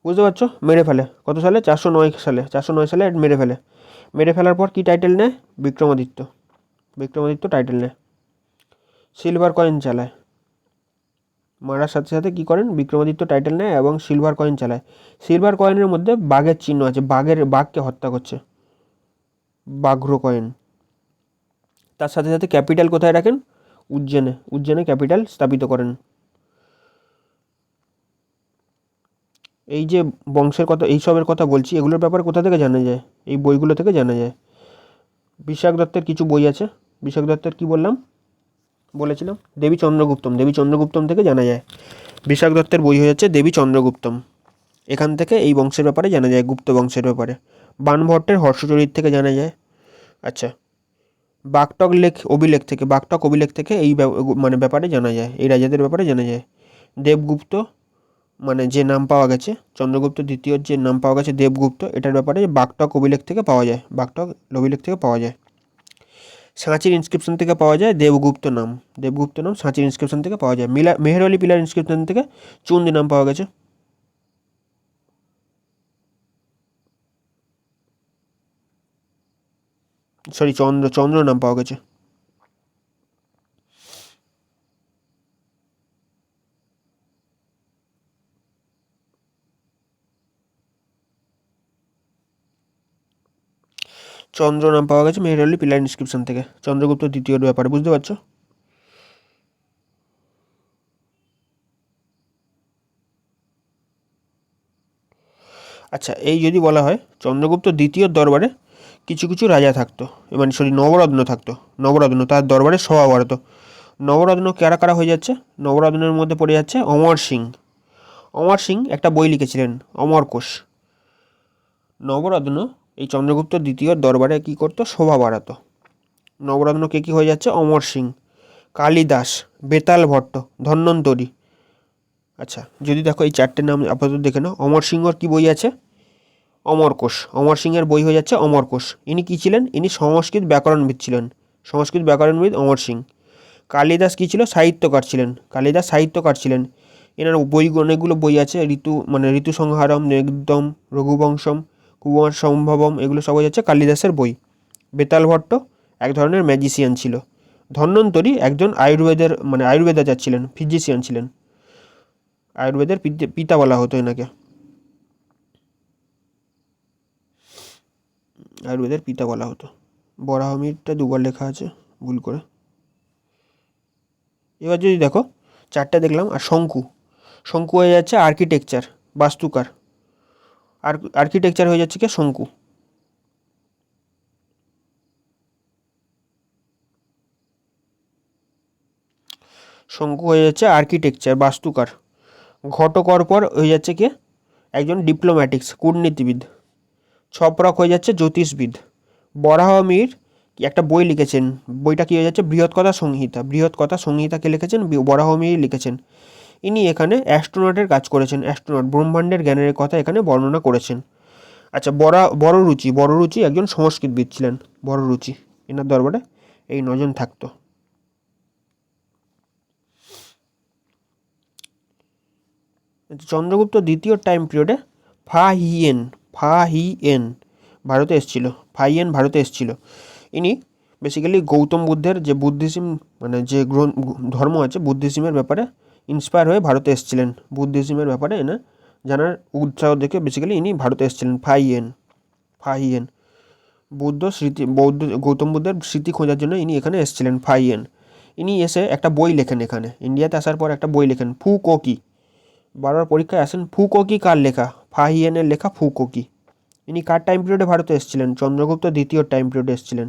Speaker 1: বুঝতে পারছো, মেরে ফেলে। কত সালে? 409 সালে মেরে ফেলার পর কী টাইটেল নেয়? বিক্রমাদিত্য টাইটেল নেয়। সিলভার কয়েন চালায়। মারার সাথে সাথে কী করেন? বিক্রমাদিত্য টাইটেল নেয় এবং সিলভার কয়েন চালায়। সিলভার কয়েনের মধ্যে বাঘের চিহ্ন আছে, বাঘকে হত্যা করছে, বাঘ্র কয়েন। তার সাথে সাথে ক্যাপিটাল কোথায় রাখেন? উজ্জয়নে ক্যাপিটাল স্থাপিত করেন। এই যে বংশের কথা, এইসবের কথা বলছি, এগুলোর ব্যাপারে কোথা থেকে জানা যায়? এই বইগুলো থেকে জানা যায়। বিশাখ দত্তের কিছু বই আছে। বিশাখ দত্তের কী বলেছিলাম দেবী চন্দ্রগুপ্তম থেকে জানা যায়। বিশাখ দত্তের বই হয়েছে দেবী চন্দ্রগুপ্তম। এখান থেকে এই বংশের ব্যাপারে জানা যায়, গুপ্ত বংশের ব্যাপারে। বাণভট্টের হর্ষচরিত থেকে জানা যায়। আচ্ছা, বাগটক অভিলেখ থেকে এই মানে ব্যাপারে জানা যায়, এই রাজাদের ব্যাপারে জানা যায়। দেবগুপ্ত, মানে যে নাম পাওয়া গেছে, চন্দ্রগুপ্ত দ্বিতীয়র যে নাম পাওয়া গেছে দেবগুপ্ত, এটার ব্যাপারে বাগটক অভিলেখ থেকে পাওয়া যায়। সাঁচির ইনস্ক্রিপশন থেকে পাওয়া যায় দেবগুপ্ত নাম সাঁচির ইনস্ক্রিপশন থেকে পাওয়া যায়। মেহেরলি পিলার ইনস্ক্রিপশন থেকে চুন্দি নাম পাওয়া গেছে। চন্দ্র নাম পাওয়া গেছে। চন্দ্র নাম পাওয়া গেছে মেহেরলি পিলার ইনস্ক্রিপশন থেকে, চন্দ্রগুপ্ত দ্বিতীয়র ব্যাপারে, বুঝতে পারছো? আচ্ছা, এই যদি বলা হয় চন্দ্রগুপ্ত দ্বিতীয়র দরবারে কিছু কিছু রাজা থাকতো, মানে নবরত্ন থাকতো, নবরত্ন তার দরবারে সভা বাড়াতো। নবরত্ন কারা কারা হয়ে যাচ্ছে? নবরত্নের মধ্যে পড়ে যাচ্ছে অমর সিং। অমর সিং একটা বই লিখেছিলেন, অমরকোষ। নবরত্ন এই চন্দ্রগুপ্ত দ্বিতীয়র দরবারে কী করতো? শোভা বাড়াতো। নবরত্ন কে কী হয়ে যাচ্ছে? অমর সিং, কালিদাস, বেতাল ভট্ট, ধন্বন্তরী। আচ্ছা, যদি দেখো এই চারটে নাম আপাতত দেখে নাও। অমর সিংহর কী বই আছে? অমরকোষ। অমর সিংয়ের বই হয়ে যাচ্ছে অমরকোষ। ইনি কী ছিলেন? ইনি সংস্কৃত ব্যাকরণবিদ ছিলেন, সংস্কৃত ব্যাকরণবিদ অমর সিং। কালিদাস কী ছিল? সাহিত্যকার ছিলেন, কালিদাস সাহিত্যকার ছিলেন। এনার বই অনেকগুলো বই আছে, ঋতু সংহারম, নেগদম, রঘুবংশম, কুমার সম্ভবম, এগুলো সব হয়ে যাচ্ছে কালিদাসের বই। বেতাল ভট্ট এক ধরনের ম্যাজিশিয়ান ছিল। ধন্বন্তরী একজন আয়ুর্বেদাচার ছিলেন, ফিজিশিয়ান ছিলেন, আয়ুর্বেদের পিতা বলা হতো এনাকে, আয়ুর্বেদের পিতা বলা হতো। বরাহমিরটা দুবার লেখা আছে ভুল করে। এবার যদি দেখো চারটে দেখলাম, আর শঙ্কু, শঙ্কু হয়ে যাচ্ছে আর্কিটেকচার, বাস্তুকার। আর্কিটেকচার হয়ে যাচ্ছে কি? শঙ্কু। শঙ্কু হয়ে যাচ্ছে আর্কিটেকচার, বাস্তুকার। ঘটকর পর হয়ে যাচ্ছে কি? একজন ডিপ্লোম্যাটিক্স, কূটনীতিবিদ। ছপরক হয়ে যাচ্ছে জ্যোতিষবিদ। বরাহমির একটা বই লিখেছেন, বইটা কী হয়ে যাচ্ছে? বৃহৎ কথা সংহিতা। বৃহৎ কথা সংহিতাকে লিখেছেন বরাহমির লিখেছেন। ইনি এখানে অ্যাস্ট্রোনটের কাজ করেছেন, অ্যাস্ট্রোনট, ব্রহ্মাণ্ডের জ্ঞানের কথা এখানে বর্ণনা করেছেন। আচ্ছা, বড়রুচি একজন সংস্কৃতবিদ ছিলেন, বড়রুচি। এনার দরবারে এই নজন থাকতো। চন্দ্রগুপ্ত দ্বিতীয় টাইম পিরিয়ডে ফা হিয়েন ভারতে এসেছিল, ফাইয়েন ভারতে এসেছিল। ইনি বেসিক্যালি গৌতম বুদ্ধের যে বুদ্ধিজম, মানে যে ধর্ম আছে বুদ্ধিজমের ব্যাপারে ইন্সপায়ার হয়ে ভারতে এসেছিলেন। বুদ্ধিজমের ব্যাপারে এনে জানার উৎসাহ দেখে বেসিক্যালি ইনি ভারতে এসেছিলেন। ফাহিয়েন গৌতম বুদ্ধের স্মৃতি খোঁজার জন্য ইনি এখানে এসেছিলেন, ফাহিয়েন। ইনি এসে একটা বই লেখেন, এখানে ইন্ডিয়াতে আসার পর একটা বই লেখেন, ফু কোকি। বারবার পরীক্ষায় আসেন। ফু কোকি কার লেখা? ফাহিয়েনের লেখা ফু কোকি। ইনি কার টাইম পিরিয়ডে ভারতে এসেছিলেন? চন্দ্রগুপ্ত দ্বিতীয় টাইম পিরিয়ডে এসেছিলেন।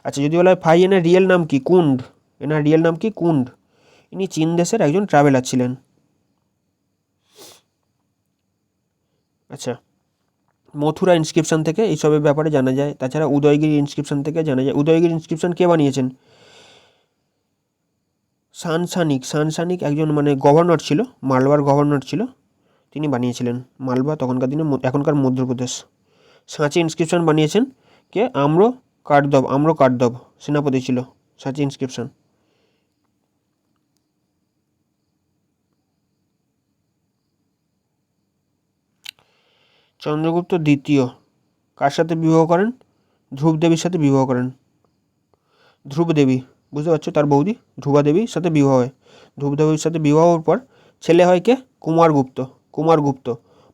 Speaker 1: আচ্ছা, যদি বলা হয় ফাহিয়েনের রিয়েল নাম কি? কুন্ড। এনার রিয়েল নাম কি? কুন্ড। ইনি চীন দেশের একজন ট্রাভেলার ছিলেন। আচ্ছা, মথুরা ইনস্ক্রিপশন থেকে এইসবের ব্যাপারে জানা যায়। তাছাড়া উদয়গিরি ইনস্ক্রিপশন থেকে জানা যায়। উদয়গিরি ইনস্ক্রিপশন কে বানিয়েছেন? সানসানিক একজন গভর্নর ছিল, মালবার গভর্নর ছিল, তিনি বানিয়েছিলেন। মালবা তখনকার দিনে এখনকার মধ্যপ্রদেশ। সাঁচি ইনস্ক্রিপশন বানিয়েছেন কে? আম্র কার্দব সেনাপতি ছিল, সাঁচি ইনস্ক্রিপশন। চন্দ্রগুপ্ত দ্বিতীয় কার সাথে বিবাহ করেন? ধ্রুব দেবীর সাথে বিবাহ করেন। ধ্রুব দেবী, বুঝতে পারছো, তার বৌদি ধ্রুবা দেবীর সাথে বিবাহ হয়। ধ্রুব দেবীর সাথে বিবাহ হওয়ার পর ছেলে হয় কে? কুমারগুপ্ত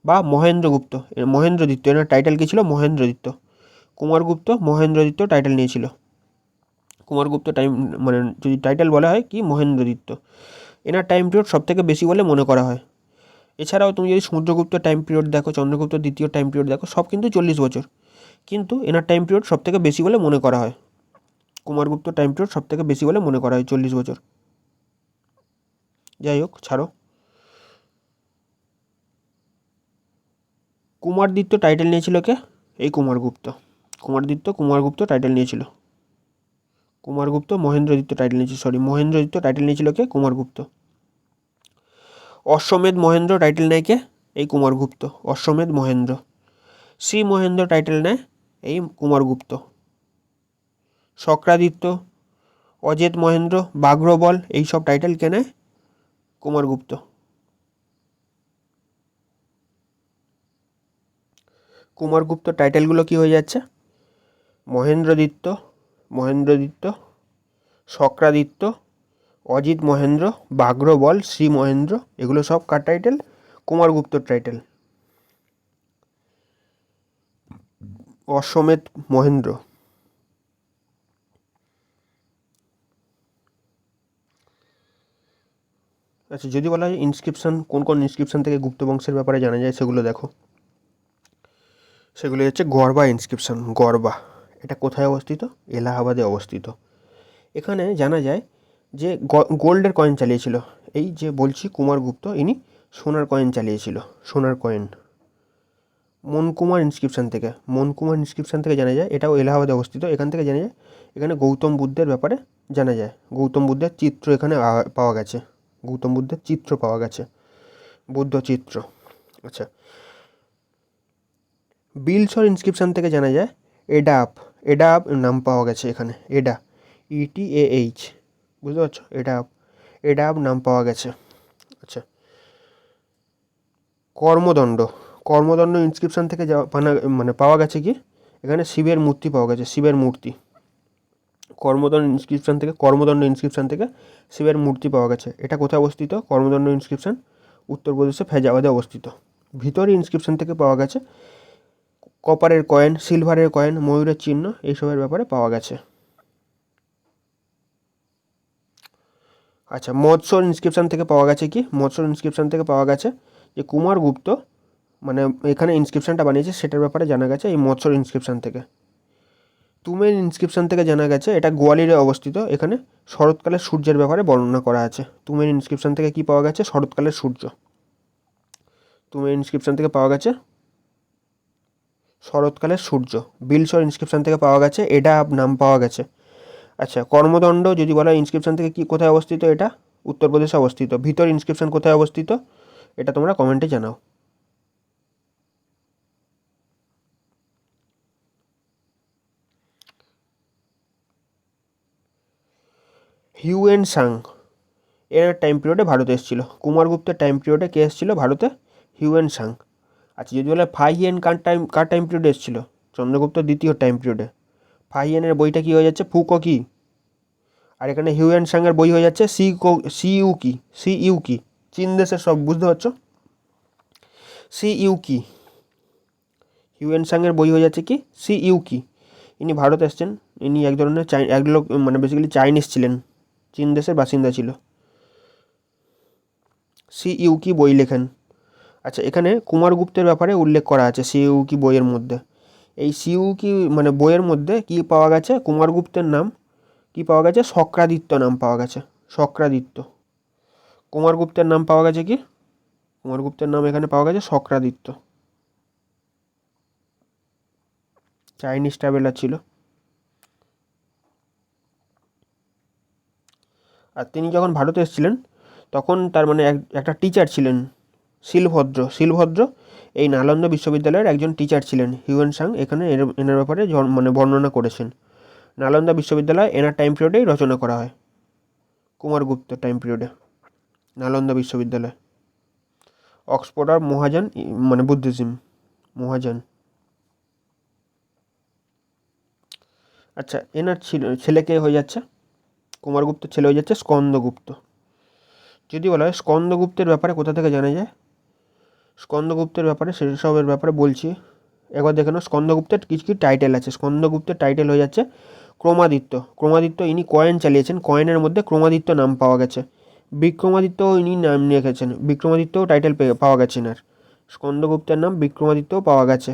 Speaker 1: বা মহেন্দ্রগুপ্ত। মহেন্দ্রদিত্য, এনার টাইটেল কী ছিল? মহেন্দ্রদিত্য। কুমারগুপ্ত মহেন্দ্রদিত্য টাইটেল নিয়েছিল। কুমারগুপ্ত যদি টাইটেল বলা হয় কি? মহেন্দ্রদিত্য। এনার টাইম পিরিয়ড সব থেকে বেশি বলে মনে করা হয়। এছাড়াও তুমি যদি সমুদ্রগুপ্ত টাইম পিরিয়ড দেখো, চন্দ্রগুপ্ত দ্বিতীয় টাইম পিরিয়ড দেখো, সব কিন্তু 40 বছর, কিন্তু এনার টাইম পিরিয়ড সব থেকে বেশি বলে মনে করা হয়। কুমারগুপ্ত টাইম পিরিয়ড সব থেকে বেশি বলে মনে করা হয়, 40 বছর। যাই হোক, ছাড়ো। কুমারদিত্য টাইটেল নিয়েছিল কে? এই কুমারগুপ্ত টাইটেল নিয়েছিল। মহেন্দ্রদিত্য টাইটেল নিয়েছিল কে? কুমারগুপ্ত। অশ্বমেধ মহেন্দ্র টাইটেল নেয় কে? এই কুমারগুপ্ত। অশ্বমেধ মহেন্দ্র। শ্রী মহেন্দ্র টাইটেল নেয় এই কুমারগুপ্ত। শক্রাদিত্য, অজেত মহেন্দ্র, বাঘ্রবল, এইসব টাইটেল কে নেয়? কুমারগুপ্ত। কুমারগুপ্ত টাইটেলগুলো কি হয়ে যাচ্ছে? মহেন্দ্রদিত্য, শক্রাদিত্য, অজিত মহেন্দ্র, বাঘ্রবল, শ্রী মহেন্দ্র, এগুলো সব কার টাইটেল? কুমারগুপ্তর টাইটেল। অশ্বমেধ মহেন্দ্র আচ্ছা, যদি বলা হয় ইনস্ক্রিপশন, কোন কোন ইনস্ক্রিপশন থেকে গুপ্ত বংশের ব্যাপারে জানা যায় সেগুলো দেখো। সেগুলি হচ্ছে গরবা ইনস্ক্রিপশন। গরবা এটা কোথায় অবস্থিত? এলাহাবাদে অবস্থিত। এখানে জানা যায় যে গোল্ডের কয়েন চালিয়েছিল। এই যে বলছি কুমারগুপ্ত, ইনি সোনার কয়েন চালিয়েছিল, সোনার কয়েন। মনকুমার ইনস্ক্রিপশন থেকে জানা যায়, এটাও এলাহাবাদে অবস্থিত। এখান থেকে জানা যায় এখানে গৌতম বুদ্ধের ব্যাপারে জানা যায়। গৌতম বুদ্ধের চিত্র এখানে পাওয়া গেছে। গৌতম বুদ্ধের চিত্র পাওয়া গেছে, বুদ্ধ চিত্র। আচ্ছা, বিলসর ইনস্ক্রিপশন থেকে জানা যায় এডাব নাম পাওয়া গেছে এখানে। ETAH, বুঝতে পারছো? এডাব নাম পাওয়া গেছে। আচ্ছা, কর্মদণ্ড ইনস্ক্রিপশন থেকে মানে পাওয়া গেছে কি, এখানে শিবের মূর্তি পাওয়া গেছে, শিবের মূর্তি। কর্মদণ্ড ইনস্ক্রিপশন থেকে শিবের মূর্তি পাওয়া গেছে। এটা কোথায় অবস্থিত? কর্মদণ্ড ইনস্ক্রিপশন উত্তরপ্রদেশে ফেজাবাদে অবস্থিত। ভিতরি ইনস্ক্রিপশন থেকে পাওয়া গেছে কপারের কয়েন, সিলভারের কয়েন, ময়ূরের চিহ্ন, এইসবের ব্যাপারে পাওয়া গেছে। আচ্ছা, মৎস্য ইনস্ক্রিপশন থেকে পাওয়া গেছে কি? মৎস্য ইনস্ক্রিপশন থেকে পাওয়া গেছে যে কুমারগুপ্ত মানে এখানে ইনস্ক্রিপশনটা বানিয়েছে সেটার ব্যাপারে জানা গেছে এই মৎস্য ইনস্ক্রিপশন থেকে। তুমের ইনস্ক্রিপশন থেকে জানা গেছে এটা গোয়ালিয়রে অবস্থিত। এখানে শরৎকালের সূর্যের ব্যাপারে বর্ণনা করা আছে। তুমের ইনস্ক্রিপশন থেকে কি পাওয়া গেছে? শরৎকালের সূর্য। তুমের ইনস্ক্রিপশন থেকে পাওয়া গেছে শরৎকালের সূর্য। বিলসর ইনস্ক্রিপশন থেকে পাওয়া গেছে এডাব নাম পাওয়া গেছে। আচ্ছা, কর্মদণ্ড যদি বলা হয় ইনস্ক্রিপশন থেকে কি কোথায় অবস্থিত? এটা উত্তরপ্রদেশে অবস্থিত। ভিতর ইনস্ক্রিপশন কোথায় অবস্থিত? এটা তোমরা কমেন্টে জানাও। হিউয়েন সাং এর টাইম পিরিয়ডে ভারতে এসেছিল। কুমারগুপ্তের টাইম পিরিয়ডে কে এসেছিল ভারতে? Hiuen Tsang. আচ্ছা, যদি বলে ফাহিয়েন কার টাইম পিরিয়ডে এসেছিল? চন্দ্রগুপ্ত দ্বিতীয় টাইম পিরিয়ডে। ফাহিয়েনের বইটা কি হয়ে যাচ্ছে? ফুকো কি। আর এখানে হিউয়েন সাংয়ের বই হয়ে যাচ্ছে সিইউ কি। চীন দেশের সব, বুঝতে পারছো? সিইউ কি। হিউয়েন সাংয়ের বই হয়ে যাচ্ছে কি? সিইউ কি। ইনি ভারত এসছেন। ইনি এক ধরনের এক লোক, মানে বেসিক্যালি চাইনিজ ছিলেন, চীন দেশের বাসিন্দা ছিল। সিইউ কি বই লেখেন। আচ্ছা, এখানে কুমারগুপ্তের ব্যাপারে উল্লেখ করা আছে সিইউ কি বইয়ের মধ্যে। এই সিইউ কি মানে বইয়ের মধ্যে কি পাওয়া গেছে? কুমারগুপ্তের নাম কি পাওয়া গেছে? শক্রাদিত্য নাম পাওয়া গেছে। শক্রাদিত্য। কুমারগুপ্তের নাম পাওয়া গেছে কি? কুমারগুপ্তের নাম এখানে পাওয়া গেছে শক্রাদিত্য। চাইনিজ ট্রাভেলার ছিল। আর তিনি যখন ভারতে এসেছিলেন তখন তার মানে একটা টিচার ছিলেন, শিলভদ্র। এই নালন্দা বিশ্ববিদ্যালয়ের একজন টিচার ছিলেন হিউয়েন সাং। এখানে এনার ব্যাপারে মানে বর্ণনা করেছেন। নালন্দা বিশ্ববিদ্যালয় এনার টাইম পিরিয়ডেই রচনা করা হয়, কুমারগুপ্ত টাইম পিরিয়ডে। নালন্দা বিশ্ববিদ্যালয়। অক্সফোর্ড আর মহাযান মানে বুদ্ধিজম, মহাযান। আচ্ছা, এনার ছেলেকে হয়ে যাচ্ছে, কুমারগুপ্তের ছেলে হয়ে যাচ্ছে স্কন্দগুপ্ত। যদি বলা হয় স্কন্দগুপ্তের ব্যাপারে কোথা থেকে জানা যায়? স্কন্দগুপ্তের ব্যাপারে সেসবের ব্যাপারে বলছি, একবার দেখে নাও। স্কন্দগুপ্তের কিছু কি টাইটেল আছে। স্কন্দগুপ্তের টাইটেল হয়ে যাচ্ছে ক্রমাদিত্য। ইনি কয়েন চালিয়েছেন, কয়েনের মধ্যে ক্রমাদিত্য নাম পাওয়া গেছে। বিক্রমাদিত্য ইনি নাম রেখেছেন, বিক্রমাদিত্যও টাইটেল পাওয়া গেছে এনার। স্কন্দগুপ্তের নাম বিক্রমাদিত্যও পাওয়া গেছে।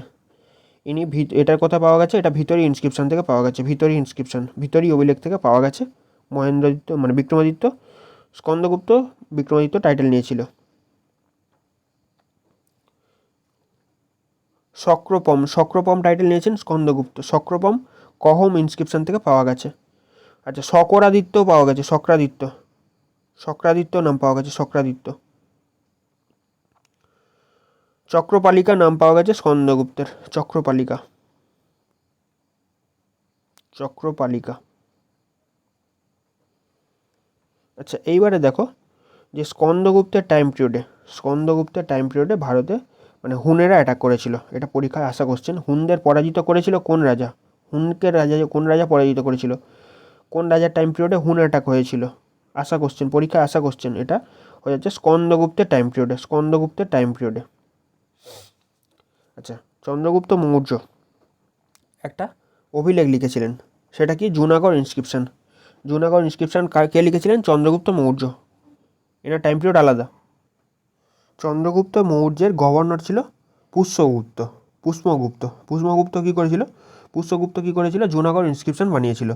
Speaker 1: ইনি এটার কথা পাওয়া গেছে, এটা ভিতরি ইনস্ক্রিপশন থেকে পাওয়া গেছে। ভিতরি অভিলেখ থেকে পাওয়া গেছে। মহেন্দ্রদিত্য মানে বিক্রমাদিত্য, স্কন্দগুপ্ত বিক্রমাদিত্য টাইটেল নিয়েছিল। শক্রপম টাইটেল নিয়েছেন স্কন্দগুপ্ত। শক্রপম কহম ইনস্ক্রিপশন থেকে পাওয়া গেছে। আচ্ছা, শকরাদিত্যও পাওয়া গেছে। শক্রাদিত্য নাম পাওয়া গেছে। চক্রপালিকা নাম পাওয়া গেছে স্কন্দগুপ্তের। চক্রপালিকা। আচ্ছা, এইবারে দেখো যে স্কন্দগুপ্তের টাইম পিরিয়ডে ভারতে মানে হুনেরা অ্যাটাক করেছিল। এটা পরীক্ষায় আসা কোশ্চেন। হুনদের পরাজিত করেছিল কোন রাজা? কোন রাজা পরাজিত করেছিল? কোন রাজার টাইম পিরিয়ডে হুন অ্যাটাক হয়েছিল? পরীক্ষায় আসা কোশ্চেন। এটা হয়ে যাচ্ছে স্কন্দগুপ্তের টাইম পিরিয়ডে। আচ্ছা, চন্দ্রগুপ্ত মৌর্য একটা অভিলেখ লিখেছিলেন, সেটা কি? জুনাগড় ইনস্ক্রিপশন। কে লিখেছিলেন? চন্দ্রগুপ্ত মৌর্য। এনার টাইম পিরিয়ড আলাদা। চন্দ্রগুপ্ত মৌর্যের গভর্নর ছিল পুষ্যগুপ্ত। পুষ্পগুপ্ত কী করেছিল জুনাগড় ইনস্ক্রিপশন বানিয়েছিল।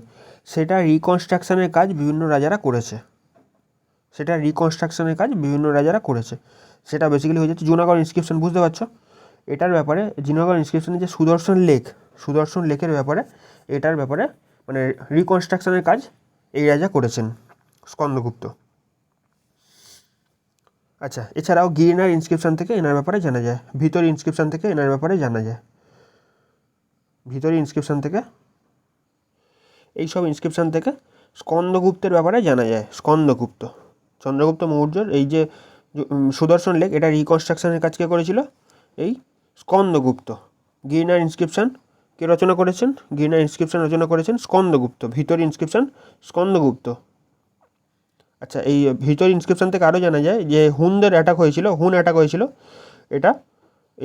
Speaker 1: সেটা রিকনস্ট্রাকশনের কাজ বিভিন্ন রাজারা করেছে। সেটা বেসিক্যালি হয়ে যাচ্ছে জুনাগড় ইনস্ক্রিপশন, বুঝতে পারছো? এটার ব্যাপারে জুনাগড় ইনস্ক্রিপশনের যে সুদর্শন লেকের ব্যাপারে, এটার ব্যাপারে মানে রিকনস্ট্রাকশনের কাজ এই রাজা করেছেন, স্কন্দগুপ্ত। আচ্ছা, এছাড়াও গিরিনার ইনস্ক্রিপশন থেকে এনার ব্যাপারে জানা যায়, ভিতরি ইনস্ক্রিপশন থেকে এনার ব্যাপারে জানা যায়। এইসব ইনস্ক্রিপশন থেকে স্কন্দগুপ্তের ব্যাপারে জানা যায়। চন্দ্রগুপ্ত মৌর্যর এই যে সুদর্শন লেক, এটা রিকনস্ট্রাকশনের কাজ কে করেছিল? এই স্কন্দগুপ্ত। গিরিনার ইনস্ক্রিপশন কে রচনা করেছেন? স্কন্দগুপ্ত। ভিতরি ইনস্ক্রিপশন স্কন্দগুপ্ত। আচ্ছা, এই ভিতরি ইনস্ক্রিপশন থেকে আরও জানা যায় যে হুন অ্যাটাক হয়েছিল, এটা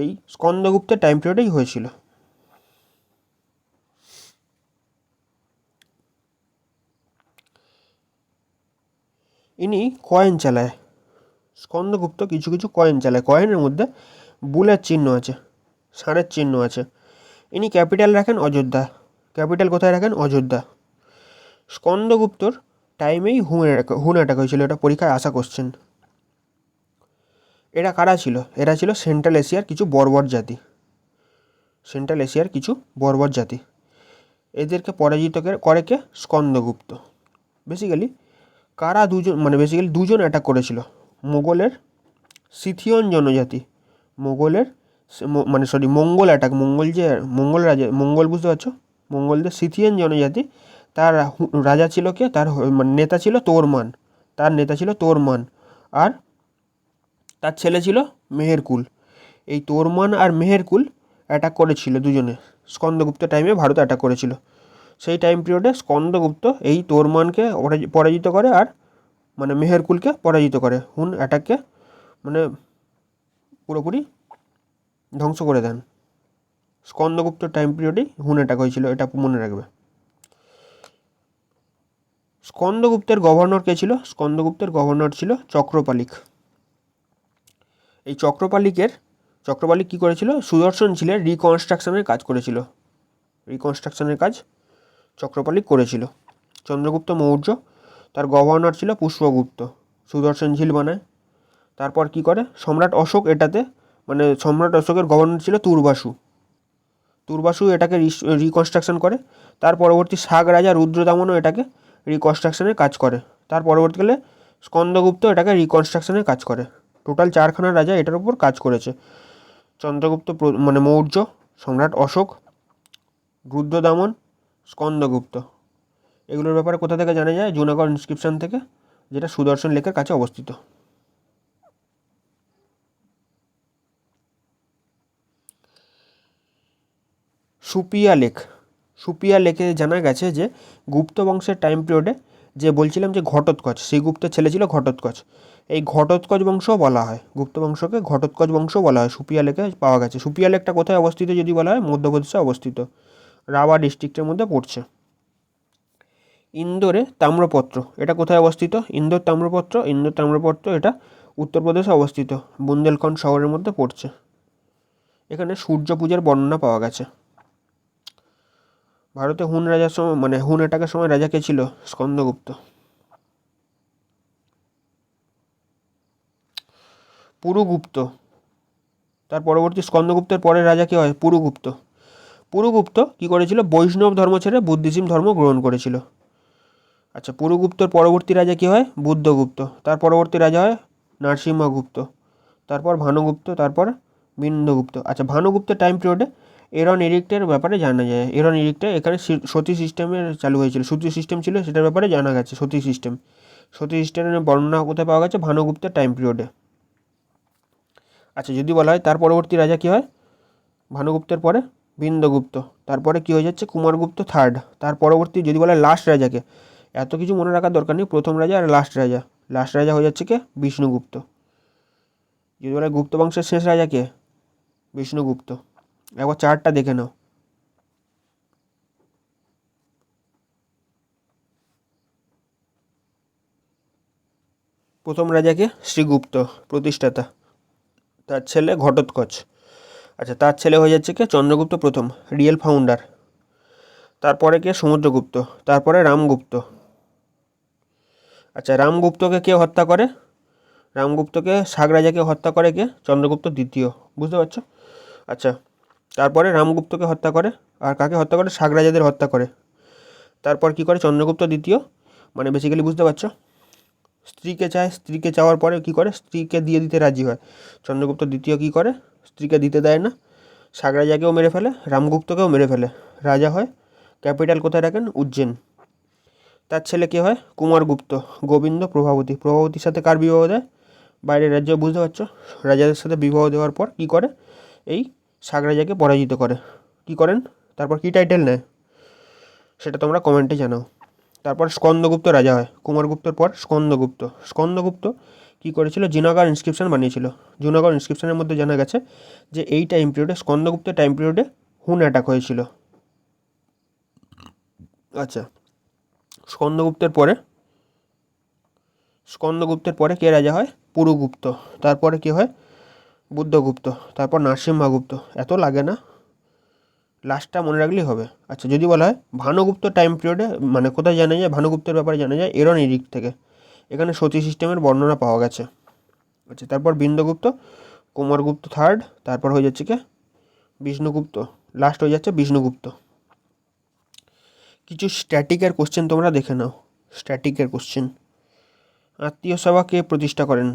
Speaker 1: এই স্কন্দগুপ্তের টাইম পিরিয়ডেই হয়েছিল। ইনি কয়েন চালায়, স্কন্দগুপ্ত কিছু কিছু কয়েন চালায়। কয়েনের মধ্যে বুলের চিহ্ন আছে, ষাঁড়ের চিহ্ন আছে। ইনি ক্যাপিটাল কোথায় রাখেন? অযোধ্যা। স্কন্দগুপ্তর টাইমেই হুন অ্যাটাক হয়েছিল, এটা পরীক্ষায় আসা কোশ্চেন। এরা কারা ছিল? এরা ছিল সেন্ট্রাল এশিয়ার কিছু বর্বর জাতি। এদেরকে পরাজিত করে কে? স্কন্দগুপ্ত। বেসিক্যালি দুজন অ্যাটাক করেছিল। মোগলের সিথিয়ন জনজাতি, মঙ্গল বুঝতে পারছো? মঙ্গলদের সিথিয়ান জনজাতি, তার রাজা ছিল কে? তার নেতা ছিল তোরমান, আর তার ছেলে ছিল মেহেরকুল। এই তোরমান আর মেহেরকুল অ্যাটাক করেছিল দুজনে, স্কন্দগুপ্তের টাইমে ভারতে অ্যাটাক করেছিল। সেই টাইম পিরিয়ডে স্কন্দগুপ্ত এই তোরমানকে পরাজিত করে, আর মেহেরকুলকে পরাজিত করে, হুন অ্যাটাককে পুরোপুরি ধ্বংস করে দেন। স্কন্দগুপ্ত টাইম পিরিয়ডেই হুন অ্যাটাক হয়েছিল, এটা মনে রাখবে। স্কন্দগুপ্তের গভর্নর কে ছিল? স্কন্দগুপ্তের গভর্নর ছিল চক্রপালিক। এই চক্রপালিক কী করেছিল? সুদর্শন ঝিলের রিকনস্ট্রাকশনের কাজ চক্রপালিক করেছিল। চন্দ্রগুপ্ত মৌর্য, তার গভর্নর ছিল পুষ্পগুপ্ত, সুদর্শন ঝিল বানায়। তারপর কি করে? সম্রাট অশোকের গভর্নর ছিল তুর্বাসু এটাকে রিকনস্ট্রাকশন করে। তার পরবর্তী শাক রাজা রুদ্রদামনও এটাকে রিকনস্ট্রাকশনের কাজ করে। তার পরবর্তীকালে স্কন্দগুপ্ত এটাকে রিকনস্ট্রাকশনের কাজ করে। টোটাল 4খানা রাজা এটার উপর কাজ করেছে। চন্দ্রগুপ্ত মৌর্য, সম্রাট অশোক, রুদ্রদামন, স্কন্দগুপ্ত। এগুলোর ব্যাপারে কোথা থেকে জানা যায়? জুনাগড় ইনস্ক্রিপশন থেকে, যেটা সুদর্শন লেকের কাছে অবস্থিত। সুপিয়া লেকে জানা গেছে যে গুপ্ত বংশের টাইম পিরিয়ডে, যে বলছিলাম যে ঘটোৎকচ, সেই গুপ্তের ছেলে ছিল ঘটোৎকচ। এই ঘটোৎকচ বংশও বলা হয়, গুপ্ত বংশকে ঘটোৎকচ বংশও বলা হয়। সুপিয়া লেকে পাওয়া গেছে। সুপিয়া লেকটা কোথায় অবস্থিত যদি বলা হয়? মধ্যপ্রদেশে অবস্থিত, রাওয়া ডিস্ট্রিক্টের মধ্যে পড়ছে। ইন্দোরে তাম্রপত্র, এটা কোথায় অবস্থিত? ইন্দোর তাম্রপত্র এটা উত্তরপ্রদেশে অবস্থিত, বুন্দেলখণ্ড শহরের মধ্যে পড়ছে। এখানে সূর্য পূজার বর্ণনা পাওয়া গেছে। ভারতে হুন অ্যাটাকের সময় রাজা কে ছিল? স্কন্দগুপ্ত। পুরুগুপ্ত, তার পরবর্তী স্কন্দগুপ্তের পরের রাজা কে হয়? পুরুগুপ্ত কি করেছিল? বৈষ্ণব ধর্ম ছেড়ে বুদ্ধিজম ধর্ম গ্রহণ করেছিল। আচ্ছা, পুরুগুপ্তর পরবর্তী রাজা কি হয়? বুদ্ধগুপ্ত। তার পরবর্তী রাজা হয় নরসিংহগুপ্ত, তারপর ভানুগুপ্ত, তারপর বিন্দুগুপ্ত। আচ্ছা, ভানুগুপ্তের টাইম পিরিয়ডে এরন এডিক্টের ব্যাপারে জানা যায়। এরন এডিক্টে এখানে সতী সিস্টেমের চালু হয়েছিল, সতী সিস্টেম ছিল, সেটার ব্যাপারে জানা গেছে। সতী সিস্টেমের বর্ণনা কোথায় পাওয়া গেছে? ভানুগুপ্তের টাইম পিরিয়ডে। আচ্ছা, যদি বলা হয় তার পরবর্তী রাজা কি হয়? ভানুগুপ্তের পরে বিন্দুগুপ্ত, তারপরে কি হয়ে যাচ্ছে? কুমারগুপ্ত থার্ড। তার পরবর্তী যদি বলা হয় লাস্ট রাজাকে, এত কিছু মনে রাখার দরকার নেই, প্রথম রাজা আর লাস্ট রাজা হয়ে যাচ্ছে কে? বিষ্ণুগুপ্ত। যদি বলা হয় গুপ্ত বংশের শেষ রাজা কে? বিষ্ণুগুপ্ত। একবার চার্টটা দেখে নাও। প্রথম রাজাকে শ্রীগুপ্ত, প্রতিষ্ঠাতা, তার ছেলে ঘটোৎকচ। আচ্ছা, তার ছেলে হয়ে যাচ্ছে কে? চন্দ্রগুপ্ত প্রথম, রিয়েল ফাউন্ডার। তারপরে কে? সমুদ্রগুপ্ত। তারপরে রামগুপ্ত। আচ্ছা, রামগুপ্তকে কে হত্যা করে? রামগুপ্তকে শাক রাজাকে হত্যা করে কে? চন্দ্রগুপ্ত দ্বিতীয়। বুঝতে পারছো? আচ্ছা, তারপরে রামগুপ্তকে হত্যা করে, আর কাকে হত্যা করে? শাক রাজাদের হত্যা করে। তারপর কি করে? চন্দ্রগুপ্ত দ্বিতীয়, মানে বেসিক্যালি বুঝতে পারছো, স্ত্রীকে চায়, স্ত্রীকে চাওয়ার পরে কি করে? স্ত্রীকে দিয়ে দিতে রাজি হয়। চন্দ্রগুপ্ত দ্বিতীয় কি করে? স্ত্রীকে দিতে দেয় না, শাক রাজাকেও মেরে ফেলে, রামগুপ্তকেও মেরে ফেলে, রাজা হয়। ক্যাপিটাল কোথায় রাখেন? উজ্জৈন। তার ছেলে কে হয়? কুমারগুপ্ত, গোবিন্দ প্রভাবতী। প্রভাবতীর সাথে কার বিবাহ দেয়? বাইরের রাজ্য। বুঝতে পারছো? রাজাদের সাথে বিবাহ দেওয়ার পর কি করে? এই শাক রাজাকে পরাজিত করে। কি করেন? তারপর কি টাইটেল নেয় সেটা তোমরা কমেন্টে জানাও। তারপর স্কন্দগুপ্ত রাজা হয়। কুমারগুপ্তর পর স্কন্দগুপ্ত। স্কন্দগুপ্ত কী করেছিল? জুনাগড় ইনস্ক্রিপশন বানিয়েছিল। জুনাগড় ইনস্ক্রিপশনের মধ্যে জানা গেছে যে এই টাইম পিরিয়ডে, স্কন্দগুপ্তের টাইম পিরিয়ডে হুন অ্যাটাক হয়েছিল। আচ্ছা, স্কন্দগুপ্তের পরে কে রাজা হয়? পুরুগুপ্ত। তারপরে কি হয়? বুদ্ধগুপ্ত। তারপর নরসিংহগুপ্ত। এত লাগে না, লাস্টটা মনে রাখলেই হবে। আচ্ছা, যদি বলা হয় ভানুগুপ্ত টাইম পিরিয়ডে, মানে কোথায় জানা যায় ভানুগুপ্তের ব্যাপারে? জানা যায় এরন এডিক্ট থেকে। এখানে সতী সিস্টেমের বর্ণনা পাওয়া গেছে। আচ্ছা, তারপর বিন্দুগুপ্ত, কুমারগুপ্ত থার্ড, তারপর হয়ে যাচ্ছে কে? বিষ্ণুগুপ্ত, লাস্ট হয়ে যাচ্ছে বিষ্ণুগুপ্ত। কিছু স্ট্যাটিকের কোশ্চেন তোমরা দেখে নাও। স্ট্যাটিকের কোশ্চেন। আত্মীয় সভা কে প্রতিষ্ঠা করেন?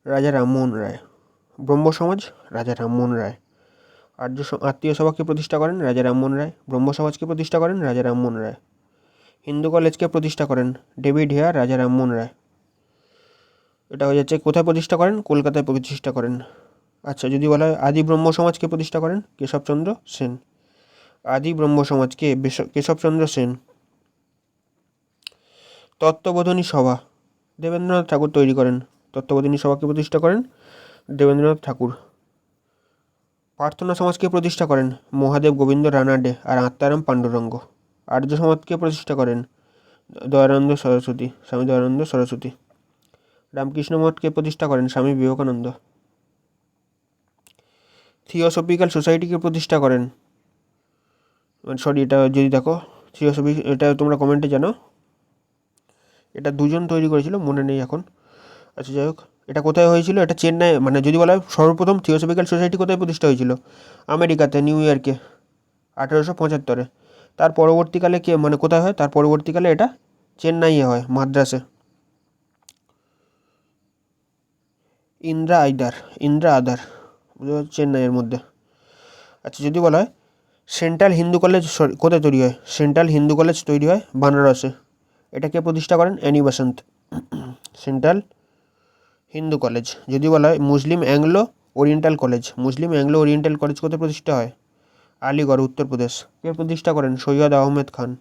Speaker 1: রাজা রামমোহন রায়। ব্রহ্ম সমাজ? রাজা রামমোহন রায়। আত্মীয় সভাকে প্রতিষ্ঠা করেন? রাজা রামমোহন রায়। ব্রহ্ম সমাজকে প্রতিষ্ঠা করেন? রাজা রামমোহন রায়। হিন্দু কলেজকে প্রতিষ্ঠা করেন? ডেভিড হেয়ার, রাজা রামমোহন রায়। এটা হয়ে যাচ্ছে কোথায় প্রতিষ্ঠা করেন? কলকাতায় প্রতিষ্ঠা করেন। আচ্ছা, যদি বলা হয় আদি ব্রহ্ম সমাজকে প্রতিষ্ঠা করেন? কেশবচন্দ্র সেন। আদি ব্রহ্ম সমাজকে কেশবচন্দ্র সেন। তত্ত্ববোধিনী সভা দেবেন্দ্রনাথ ঠাকুর তৈরি করেন। তত্ত্ববোধিনী সভাকে প্রতিষ্ঠা করেন? দেবেন্দ্রনাথ ঠাকুর। প্রার্থনা সমাজকে প্রতিষ্ঠা করেন? মহাদেব গোবিন্দ রানাডে আর আত্মারাম পাণ্ডুরঙ্গ। আর্য সমাজকে প্রতিষ্ঠা করেন? দয়ানন্দ সরস্বতী, স্বামী দয়ানন্দ সরস্বতী। রামকৃষ্ণ মঠকে প্রতিষ্ঠা করেন? স্বামী বিবেকানন্দ। থিওসফিক্যাল সোসাইটিকে প্রতিষ্ঠা করেন? সরি, এটা যদি দেখো এটা তোমরা কমেন্টে জানাও। এটা দুজন তৈরি করেছিল, মনে নেই এখন। আচ্ছা, যাই হোক, এটা কোথায় হয়েছিল? এটা চেন্নাই, মানে যদি বলা হয় সর্বপ্রথম থিওসফিক্যাল সোসাইটি কোথায় প্রতিষ্ঠা হয়েছিল? আমেরিকাতে, নিউ ইয়র্কে, 1875-এ। তার পরবর্তীকালে কে, মানে কোথায় হয়? তার পরবর্তীকালে এটা চেন্নাইয়ে হয়, মাদ্রাসে। ইন্দিরা আদার চেন্নাইয়ের মধ্যে। আচ্ছা, যদি বলা হয় সেন্ট্রাল হিন্দু কলেজ কোথায় তৈরি হয়? সেন্ট্রাল হিন্দু কলেজ তৈরি হয় বানারসে। এটাকে প্রতিষ্ঠা করেন? Annie Besant. Central Hindu college. যদি বলা হয় মুসলিম অ্যাংলো ওরিয়েন্টাল কলেজ কোথায় প্রতিষ্ঠা হয়? আলিগড়, উত্তরপ্রদেশ। কে প্রতিষ্ঠা করেন? সৈয়দ আহমেদ খান।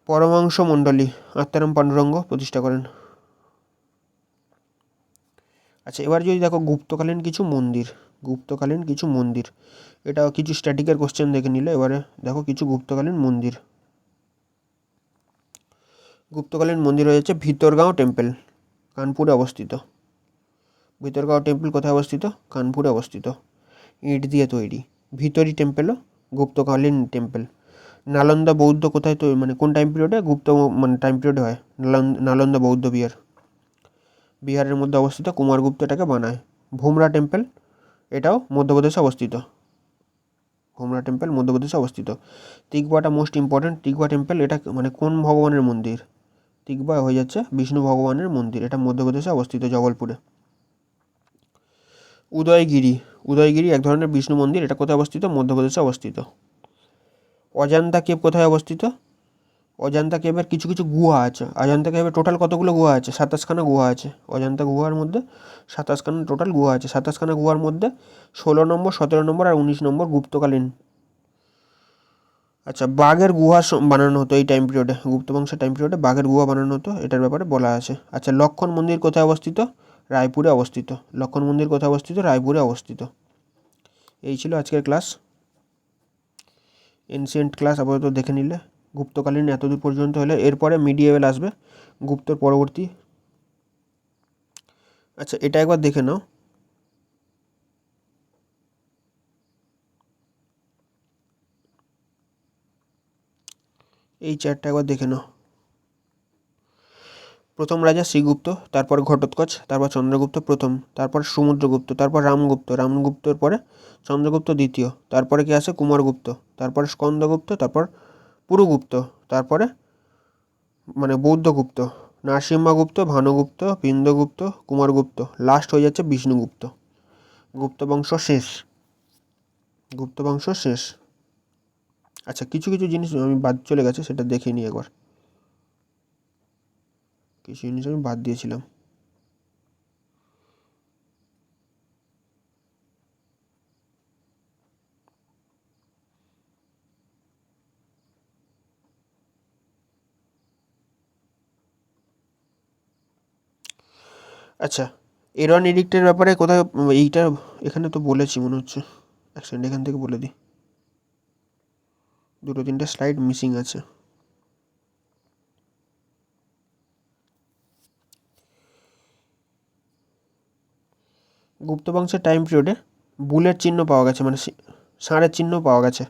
Speaker 1: পরমাংশ মণ্ডলী আত্মারাম পাণ্ডুরঙ্গ প্রতিষ্ঠা করেন। আচ্ছা, এবার যদি দেখো গুপ্তকালীন কিছু মন্দির, এটা কিছু স্ট্যাটিকের কোশ্চেন দেখে নিলে। এবারে দেখো কিছু গুপ্তকালীন মন্দির হয়ে যাচ্ছে ভিতরগাঁও টেম্পল, কানপুরে অবস্থিত। ভিতরগাঁও টেম্পল কোথায় অবস্থিত? কানপুরে অবস্থিত। ইট দিয়ে তৈরি। ভিতরি টেম্পলও গুপ্তকালীন টেম্পল। নালন্দা বৌদ্ধ কোথায় তৈরি, মানে কোন টাইম পিরিয়ডে টাইম পিরিয়ডে হয়? নালন্দা বৌদ্ধ বিহারের মধ্যে অবস্থিত। কুমারগুপ্ত এটাকে বানায়। ভুমরা টেম্পল, এটাও মধ্যপ্রদেশে অবস্থিত। তিকবাটা মোস্ট ইম্পর্ট্যান্ট। তিকবা টেম্পল, এটা মানে কোন ভগবানের মন্দির? তিকবা হয়ে যাচ্ছে বিষ্ণু ভগবানের মন্দির। এটা মধ্যপ্রদেশে অবস্থিত, জবলপুরে। উদয়গিরি এক ধরনের বিষ্ণু মন্দির। এটা কোথায় অবস্থিত? মধ্যপ্রদেশে অবস্থিত। অজন্তা কেভ কোথায় অবস্থিত? অজন্তা কেভের কিছু গুহা আছে। অজন্তা কেভের টোটাল কতগুলো গুহা আছে? 27খানা গুহা আছে। অজন্তা গুহার মধ্যে 27খানা টোটাল গুহা আছে। 27খানা গুহার মধ্যে 16 নম্বর, 17 নম্বর আর 19 নম্বর গুপ্তকালীন। আচ্ছা, বাঘের গুহা বানানো হতো এই টাইম পিরিয়ডে। গুপ্ত বংশের টাইম পিরিয়ডে বাঘের গুহা বানানো হতো, এটার ব্যাপারে বলা আছে। আচ্ছা, লক্ষণ মন্দির কোথায় অবস্থিত? রায়পুরে অবস্থিত। এই ছিল আজকের ক্লাস, এনশিয়েন্ট ক্লাস আপাতত দেখে নিলে। গুপ্তকালীন এতদূর পর্যন্ত হলে এরপরে মিডিয়েভেল আসবে, গুপ্তর পরবর্তী আচ্ছা এটা একবার দেখে নাও, এই চারটা একবার দেখে নাও। প্রথম রাজা শ্রীগুপ্ত, তারপর ঘটোৎকচ, তারপর চন্দ্রগুপ্ত প্রথম, তারপর সমুদ্রগুপ্ত, তারপর রামগুপ্ত, রামগুপ্তর পরে চন্দ্রগুপ্ত দ্বিতীয়, তারপরে কি আসে কুমারগুপ্ত, তারপরে স্কন্দগুপ্ত, তারপর পুরুগুপ্ত, তারপরে মানে বৌদ্ধগুপ্ত, নরসিংহগুপ্ত, ভানুগুপ্ত, বিন্দুগুপ্ত, কুমারগুপ্ত, লাস্ট হয়ে যাচ্ছে বিষ্ণুগুপ্ত। গুপ্ত বংশ শেষ, গুপ্ত বংশ শেষ। আচ্ছা কিছু কিছু জিনিস আমি বাদ চলে গেছে, সেটা দেখে নিই একবার। কিছু জিনিস আমি বাদ দিয়েছিলাম। আচ্ছা এরন এডিক্টের ব্যাপারে কোথায় এইটা এখানে তো বলেছি মনে হচ্ছে, এক সেকেন্ড এখান থেকে বলে দিই, দুটো তিনটে স্লাইড মিসিং আছে। গুপ্ত বংশের টাইম পিরিয়ডে বুলের চিহ্ন পাওয়া গেছে, মানে ষাঁড়ের চিহ্ন পাওয়া গেছে।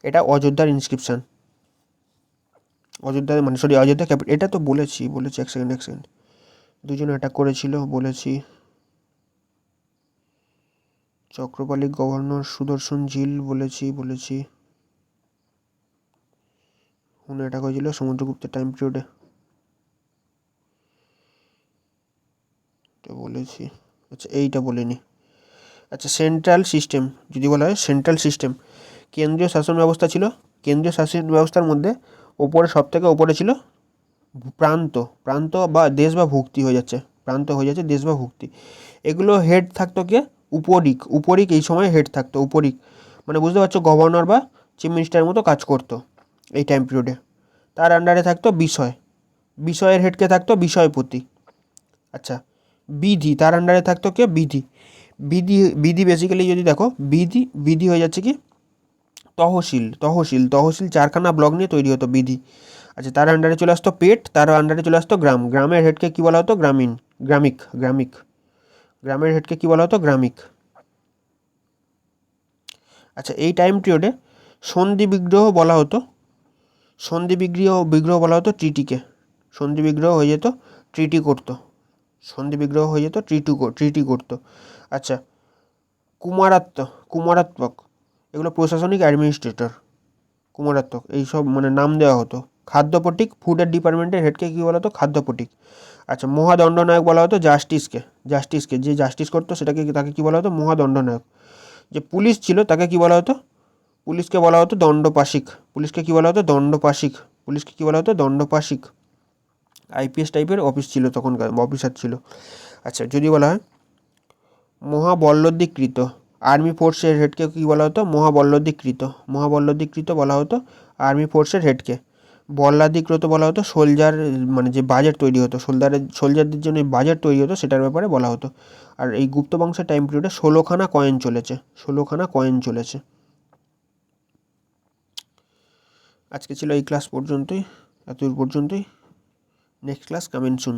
Speaker 1: এটা অযোধ্যার ইনস্ক্রিপশন, অযোধ্যা মানে সরি অযোধ্যা ক্যাপিটাল, এটা তো বলেছি এক সেকেন্ড দুজন অ্যাটাক করেছিল বলেছি। চক্রপালী গভর্নর সুদর্শন ঝিল বলেছি হুন অ্যাটাক হয়েছিল সমুদ্রগুপ্তের টাইম পিরিয়ডে, এটা বলেছি। আচ্ছা এইটা বলিনি। আচ্ছা সেন্ট্রাল সিস্টেম যদি বলা হয়, সেন্ট্রাল সিস্টেম কেন্দ্রীয় শাসন ব্যবস্থা ছিল। কেন্দ্রীয় শাসন ব্যবস্থার মধ্যে ওপরে সব থেকে ওপরে ছিল প্রান্ত, প্রান্ত বা দেশ বা ভুক্তি হয়ে যাচ্ছে, প্রান্ত হয়ে যাচ্ছে দেশ বা ভুক্তি। এগুলো হেড থাকতো কে, উপরিক, উপরিক এই সময় হেড থাকতো, উপরিক মানে বুঝতে পারছো গভর্নর বা চিফ মিনিস্টারের মতো কাজ করতো এই টাইম পিরিয়ডে। তার আন্ডারে থাকতো বিষয়, বিষয়ের হেডকে থাকতো বিষয়পতি। আচ্ছা বিধি, তার আন্ডারে থাকতো কে, বিধি। বিধি বিধি বেসিক্যালি যদি দেখো, বিধি বিধি হয়ে যাচ্ছে কি তহসিল, তহসিল তহসিল চারখানা ব্লক নিয়ে তৈরি হতো বিধি। আচ্ছা তার আন্ডারে চলে আসতো পেট, তার আন্ডারে চলে আসতো গ্রাম, গ্রামের হেডকে কী বলা হতো, গ্রামীণ, গ্রামিক, গ্রামিক, গ্রামের হেডকে কী বলা হতো, গ্রামিক। আচ্ছা এই টাইম পিরিয়ডে সন্ধি বিগ্রহ বলা হতো, সন্ধি বিগ্রহ বিগ্রহ বলা হতো ট্রিটিকে, সন্ধি বিগ্রহ হয়ে যেত ট্রিটি করতো, সন্ধি বিগ্রহ হয়ে যেত ট্রিটি করতো। আচ্ছা কুমারাত্ম, কুমারাত্মক এগুলো প্রশাসনিক অ্যাডমিনিস্ট্রেটর, কুমারাত্মক এইসব মানে নাম দেওয়া হতো। খাদ্যপটিক ফুডের ডিপার্টমেন্টের হেডকে কী বলা হতো, খাদ্যপটিক। আচ্ছা মহাদণ্ডনায়ক বলা হতো জাস্টিসকে, জাস্টিসকে যে জাস্টিস করতো সেটাকে তাকে কী বলা হতো, মহাদণ্ডনায়ক। যে পুলিশ ছিল তাকে কী বলা হতো, পুলিশকে বলা হতো দণ্ডপাশিক, পুলিশকে কী বলা হতো, দণ্ডপাশিক, পুলিশকে কী বলা হতো, দণ্ডপাশিক। আইপিএস টাইপের অফিস ছিল তখনকার, অফিসার ছিল। আচ্ছা যদি বলা হয় মহাবল্লদীকৃত, আর্মি ফোর্সের হেডকে কী বলা হতো, মহাবল্লদীকৃত, মহাবল্লদীকৃত বলা হতো আর্মি ফোর্সের হেডকে। বল্লাধিকৃত বলা হতো সোলজার, মানে যে বাজেট তৈরি হতো সোলজারদের জন্য বাজেট তৈরি হতো সেটার ব্যাপারে বলা হতো। আর এই গুপ্ত বংশের টাইম পিরিয়ডে 16খানা কয়েন চলেছে, 16খানা কয়েন চলেছে। আজকে ছিল এই ক্লাস পর্যন্তই, এত দূর পর্যন্তই। Next class coming soon.